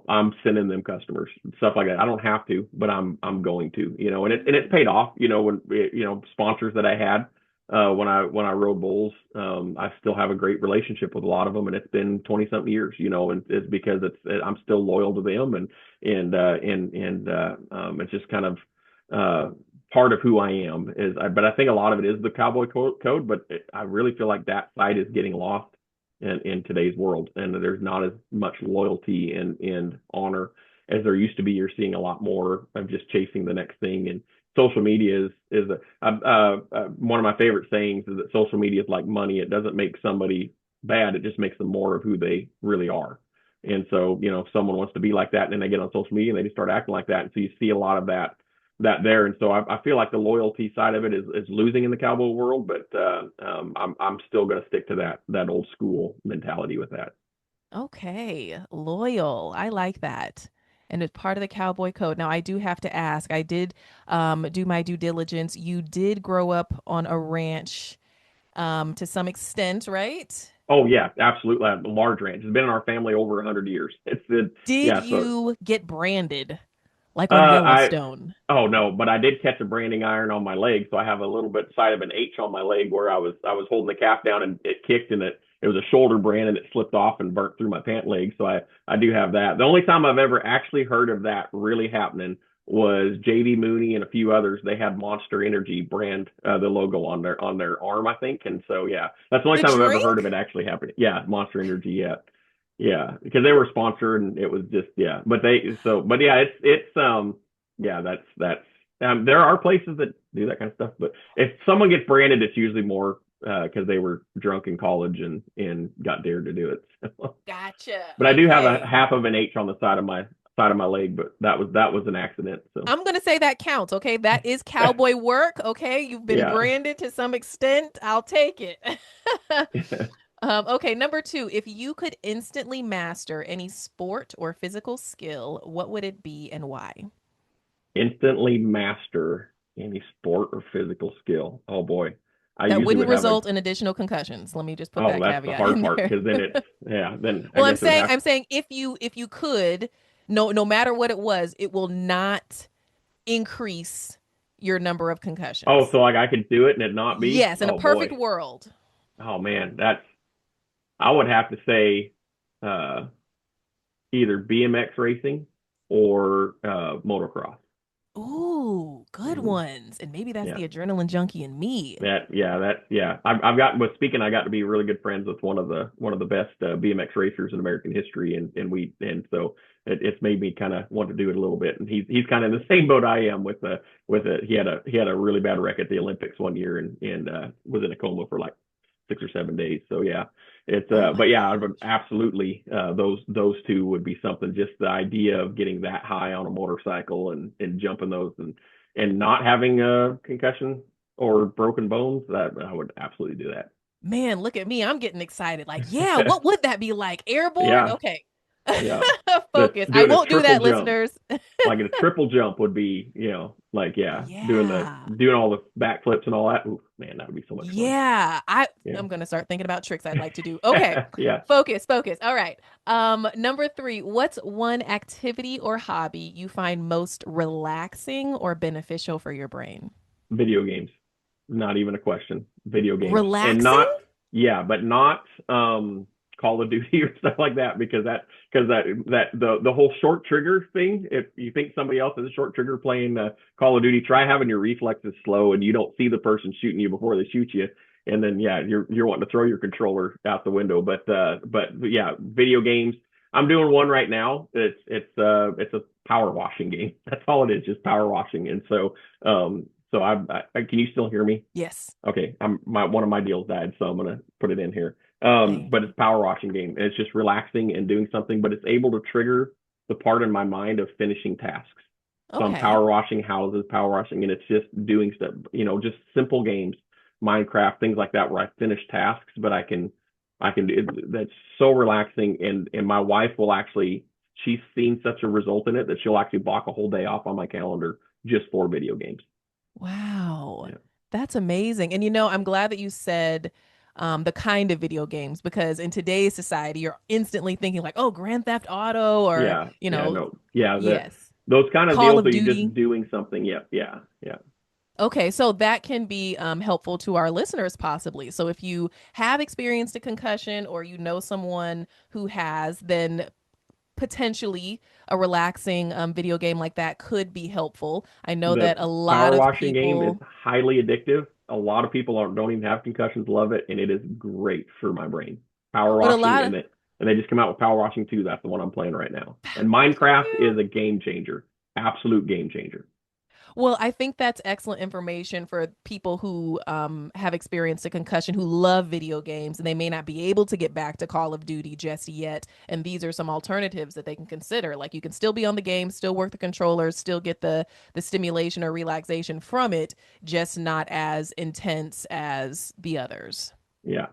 I'm sending them customers, stuff like that. I don't have to, but I'm going to, and it's paid off, when, sponsors that I had, when I rode bulls, I still have a great relationship with a lot of them, and it's been 20 something years, and it's because I'm still loyal to them, and it's just kind of, part of who I am but I think a lot of it is the cowboy code, but I really feel like that side is getting lost in today's world, and there's not as much loyalty and honor as there used to be. You're seeing a lot more of just chasing the next thing, and social media is one of my favorite sayings is that social media is like money. It doesn't make somebody bad, it just makes them more of who they really are. And so, if someone wants to be like that and then they get on social media and they just start acting like that, and so you see a lot of that there. And so I feel like the loyalty side of it is losing in the cowboy world, but I'm still going to stick to that old school mentality with that. Okay, loyal. I like that. And it's part of the cowboy code. Now, I do have to ask, I did do my due diligence. You did grow up on a ranch to some extent, right? Oh yeah, absolutely. A large ranch. It's been in our family over 100 years. Did Yeah. So you get branded like on I Yellowstone? oh no, but I did catch a branding iron on my leg, so I have a little bit side of an H on my leg where I was holding the calf down and it kicked, and it was a shoulder brand and it slipped off and burnt through my pant leg. So I do have that. The only time I've ever actually heard of that really happening was JV Mooney and a few others. They had Monster Energy brand, the logo on their arm, I think. And so yeah, that's the only The time I've ever heard of drink? it actually happening. Yeah, Monster Energy. Yeah. Yeah, because they were sponsored and it was just, yeah. But yeah, it's yeah, that's there are places that do that kind of stuff, but if someone gets branded, it's usually more because they were drunk in college and got dared to do it. Gotcha. But I do have a Okay. half of an H on the side of my leg, but that was an accident. So I'm going to say that counts. Okay. That is cowboy work. Okay. You've been yeah. branded to some extent. I'll take it. Okay. Number two, if you could instantly master any sport or physical skill, what would it be and why? Instantly master any sport or physical skill. Oh boy. I That usually wouldn't would have a result in additional concussions. Let me just put Oh, that that's the caveat hard in part there. because then then I Well, guess it would have. I'm saying if you could, no matter what it was, it will not increase your number of Oh, concussions. so like I could do it and it not be? Yes, in a Oh perfect boy. world. Oh man, I would have to say uh either BMX racing or motocross. Ooh, good Mhm. ones. And maybe that's Yeah. the adrenaline junkie in me. Yeah. I've got with speaking. I got to be really good friends with one of the best BMX racers in American history, and so it's made me kind of want to do it a little bit. And he's kind of in the same boat I am with it. He had a really bad wreck at the Olympics one year and was in a coma for like 6 or 7 days. So yeah, it's Oh but my yeah, I would gosh. absolutely those two would be something. Just the idea of getting that high on a motorcycle and jumping those and not having a concussion or broken bones, that I would absolutely do that. Man, look at me. I'm getting excited. Like, yeah, what would that be like? Airborne? Yeah, Okay. yeah. The Focus. I doing a won't do triple that, jump, listeners. like a triple jump would be, like yeah, Yeah. doing all the backflips and all that. Ooh, man, that would be so much fun. Yeah. Yeah, I'm gonna start thinking about tricks I'd like to do. Okay. yeah. Focus. All right. Number three, what's one activity or hobby you find most relaxing or beneficial for your brain? Video games, not even a question. Video games, and Relaxing? not yeah, but not Call of Duty or stuff like that because the whole short trigger thing. If you think somebody else has a short trigger playing Call of Duty, try having your reflexes slow and you don't see the person shooting you before they shoot you, and then yeah, you're wanting to throw your controller out the window. But yeah, video games. I'm doing one right now. It's a power washing game. That's all it is, just power washing. And so can you still hear me? Yes. Okay, one of my deals died, so I'm gonna put it in here. Dang. But it's a power washing game, and it's just relaxing and doing something, but it's able to trigger the part in my mind of finishing tasks. So I'm Okay. power washing houses, power washing, and it's just doing stuff, just simple games, Minecraft, things like that, where I finish tasks, but I can do it. That's so relaxing, and my wife will actually, she's seen such a result in it that she'll actually block a whole day off on my calendar just for video games. Wow. Yeah. That's amazing. And I'm glad that you said the kind of video games because in today's society, you're instantly thinking like, oh, Grand Theft Auto or, Yeah, yeah, no, yeah, yes, those kind of Call deals of are you just Duty. doing something. Yeah, yeah, yeah. Okay, so that can be helpful to our listeners possibly. So if you have experienced a concussion or you know someone who has, then potentially a relaxing video game like that could be helpful. I know The that a lot power of washing game is people, highly addictive. A lot of people don't even have concussions, love it, and it is great for my brain. Power but a washing, lot of, and they just come out with power washing 2. That's the one I'm playing right now. And Power Washing Minecraft is 2. a game changer, absolute game changer. Well, I think that's excellent information for people who have experienced a concussion, who love video games, and they may not be able to get back to Call of Duty just yet. And these are some alternatives that they can consider. Like you can still be on the game, still work the controllers, still get the stimulation or relaxation from it, just not as intense as the others. Yeah.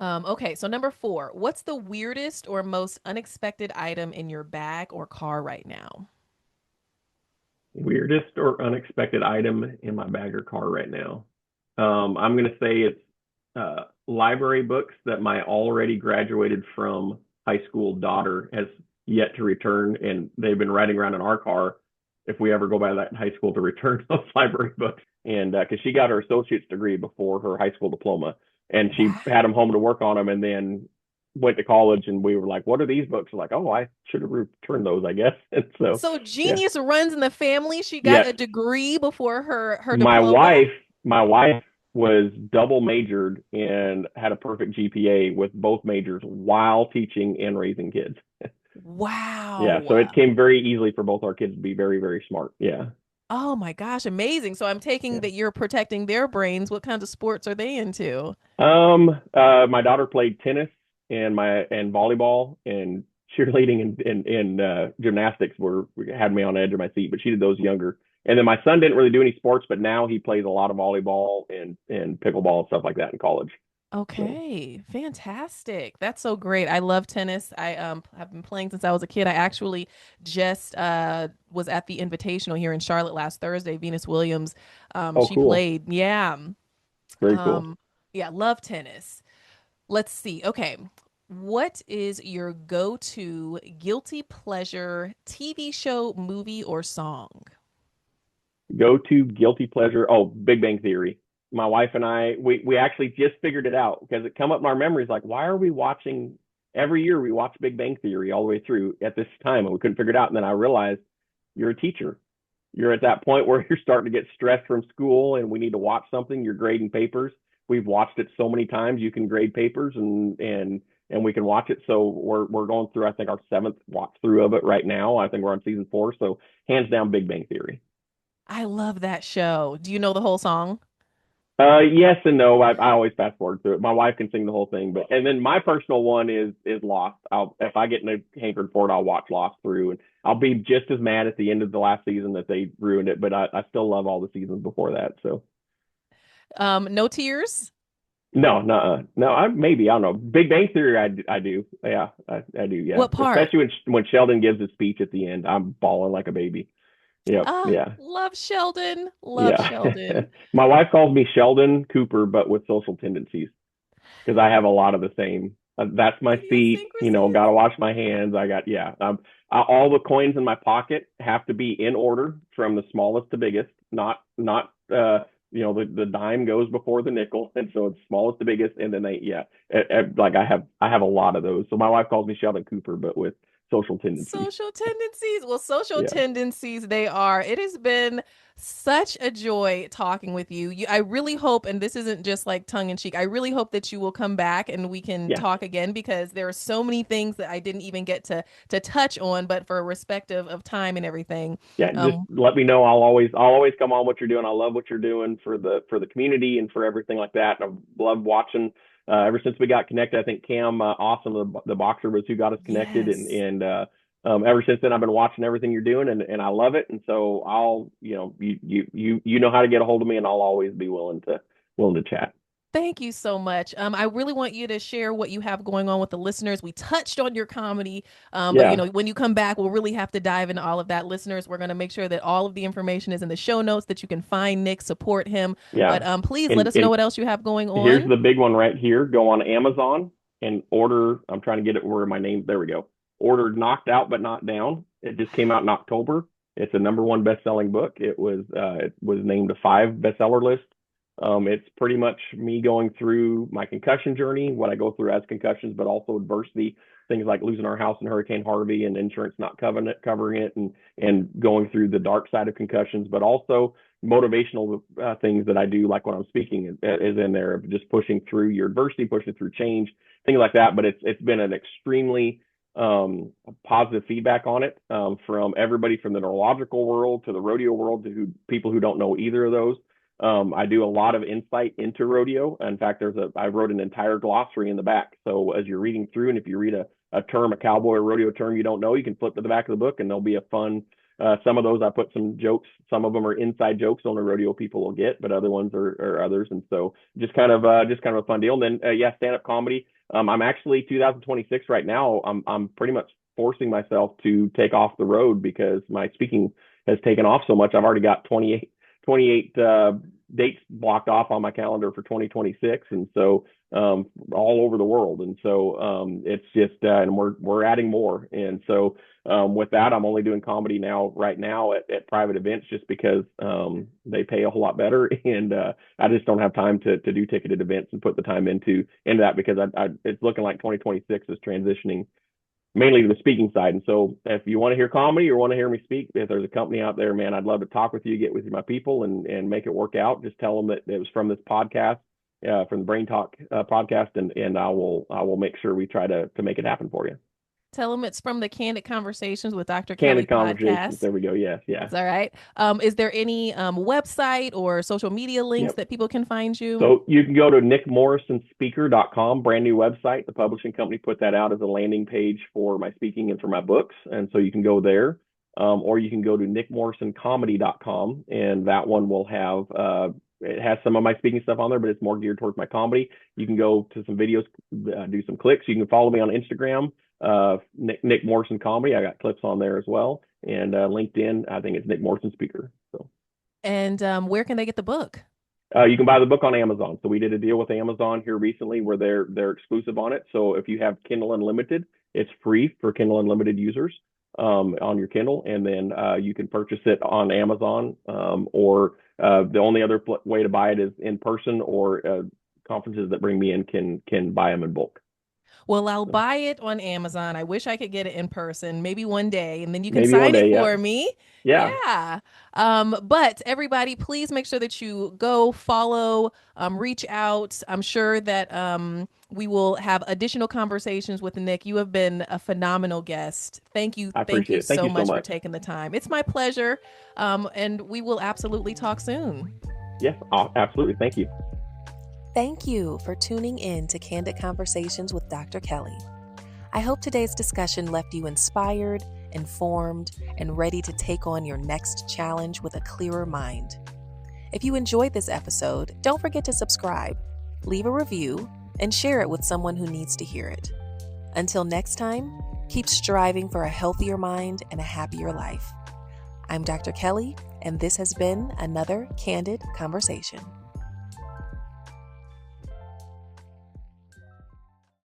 Okay, so number 4, what's the weirdest or most unexpected item in your bag or car right now? Weirdest or unexpected item in my bag or car right now. I'm gonna say it's library books that my already graduated from high school daughter has yet to return, and they've been riding around in our car if we ever go by that high school to return those library books. And because she got her associate's degree before her high school diploma, and she had Wow. them home to work on them, and then went to college, and we were like, "What are these books?" We're like, "Oh, I should have returned those, I guess." And so, So yeah, genius runs in the family. She got yes, a degree before her my diploma. wife, my wife was double majored and had a perfect GPA with both majors while teaching and raising kids. Yeah, so it Wow. came very easily for both our kids to be very, very smart. Yeah, Oh my gosh, amazing. So I'm taking yeah. that you're protecting their brains. What kinds of sports are they into? My daughter played tennis and volleyball and cheerleading and gymnastics had me on the edge of my seat, but she did those younger. And then my son didn't really do any sports, but now he plays a lot of volleyball and pickleball and stuff like that in college. So, Okay, fantastic. That's so great. I love tennis. I have been playing since I was a kid. I actually just was at the Invitational here in Charlotte last Thursday. Venus Williams, oh, she cool, played. Yeah. very cool. Um, yeah, love tennis. Let's see. Okay. What is your go-to guilty pleasure TV show, movie, or song? Go to guilty pleasure. Oh, Big Bang Theory. My wife and I, we actually just figured it out because it come up in our memories like, why are we watching every year we watch Big Bang Theory all the way through at this time, and we couldn't figure it out. And then I realized you're a teacher. You're at that point where you're starting to get stressed from school and we need to watch something. You're grading papers. We've watched it so many times you can grade papers and we can watch it. So we're going through I think our 7th watch through of it right now. I think we're on season 4. So hands down Big Bang Theory. I love that show. Do you know the whole song? Yes and no. I always fast forward through it. My wife can sing the whole thing, but and then my personal one is Lost. If I get in a hankered for it, I'll watch Lost through, and I'll be just as mad at the end of the last season that they ruined it. But I still love all the seasons before that. So No Tears? no, no, no. Maybe I don't know. Big Bang Theory, I do. Yeah, I do. Yeah, What part? especially when Sheldon gives his speech at the end, I'm bawling like a baby. Yep. Yeah. Love Sheldon. Love Yeah. Sheldon. My wife calls me Sheldon Cooper, but with social tendencies because I have a lot of the same. That's my feet. Got to Idiosyncrasies. wash my hands. I got, yeah. All the coins in my pocket have to be in order from the smallest to biggest, not the dime goes before the nickel. And so it's smallest to biggest. And then like I have a lot of those. So my wife calls me Sheldon Cooper, but with social tendencies. Social tendencies. Well, social Yeah. tendencies they are. It has been such a joy talking with you. I really hope, and this isn't just like tongue in cheek, I really hope that you will come back and we can Yeah. talk again because there are so many things that I didn't even get to touch on, but for respective of time and everything. Yeah, just Um, let me know. I'll always come on what you're doing. I love what you're doing for the community and for everything like that. And I've loved watching ever since we got connected. I think Cam Awesome, the boxer, was who got us connected, yes. and ever since then I've been watching everything you're doing, and I love it. And so I'll you know how to get a hold of me, and I'll always be willing to chat. Thank you so much. I really want you to share what you have going on with the listeners. We touched on your comedy, but Yeah, when you come back, we'll really have to dive into all of that. Listeners, we're going to make sure that all of the information is in the show notes, that you can find Nick, support him. yeah. But please let us know And what else you have going here's on. the big one right here. Go on Amazon and order. I'm trying to get it where my name. There we go. Order Knocked Out but Not Down. It just came out in October. It's a #1 best-selling book. It was named a 5 bestseller list. It's pretty much me going through my concussion journey, what I go through as concussions, but also adversity, things like losing our house in Hurricane Harvey and insurance not covering it, and going through the dark side of concussions, but also motivational things that I do, like when I'm speaking, is in there, just pushing through your adversity, pushing through change, things like that. But it's been an extremely positive feedback on it, from everybody from the neurological world to the rodeo world to people who don't know either of those. I do a lot of insight into rodeo. In fact, I wrote an entire glossary in the back. So as you're reading through, and if you read a term, a cowboy or rodeo term you don't know, you can flip to the back of the book and there'll be a fun, some of those I put some jokes. Some of them are inside jokes only rodeo people will get, but other ones are others. And so just kind of a fun deal. And then, stand-up comedy. I'm actually 2026 right now. I'm pretty much forcing myself to take off the road because my speaking has taken off so much. I've already got 28 dates blocked off on my calendar for 2026, and so all over the world. And so it's just and we're adding more. And so with that, I'm only doing comedy right now at private events, just because they pay a whole lot better, and I just don't have time to do ticketed events and put the time into that, because it's looking like 2026 is transitioning mainly to the speaking side. And so if you want to hear comedy or want to hear me speak, if there's a company out there, man, I'd love to talk with you, get with my people, and make it work out. Just tell them that it was from this podcast, from the Brain Talk podcast, and I will make sure we try to make it happen for you. Tell them it's from the Candid Conversations with Dr. Candid Kelly Conversations. podcast. There we go. Yes. Yeah. That's all right. Is there any website or social media links that people can find you? So you can go to nickmorrisonspeaker.com, brand new website. The publishing company put that out as a landing page for my speaking and for my books. And so you can go there, or you can go to nickmorrisoncomedy.com, and that one will have, it has some of my speaking stuff on there, but it's more geared towards my comedy. You can go to some videos, do some clicks. You can follow me on Instagram, Nick Morrison Comedy. I got clips on there as well. And LinkedIn, I think it's Nick Morrison Speaker. So. And where can they get the book? You can buy the book on Amazon. So we did a deal with Amazon here recently where they're exclusive on it. So if you have Kindle Unlimited, it's free for Kindle Unlimited users on your Kindle, and then you can purchase it on Amazon, or the only other way to buy it is in person, or conferences that bring me in can buy them in bulk. Well, I'll buy it on Amazon. I wish I could get it in person, maybe one day, and then you can sign it for me. Yeah. But everybody, please make sure that you go follow, reach out. I'm sure that we will have additional conversations with Nick. You have been a phenomenal guest. Thank you. Thank you so much for taking the time. It's my pleasure. And we will absolutely talk soon. Yes, absolutely. Thank you. Thank you for tuning in to Candid Conversations with Dr. Kelly. I hope today's discussion left you inspired, informed, and ready to take on your next challenge with a clearer mind. If you enjoyed this episode, don't forget to subscribe, leave a review, and share it with someone who needs to hear it. Until next time, keep striving for a healthier mind and a happier life. I'm Dr. Kelly, and this has been another Candid Conversation.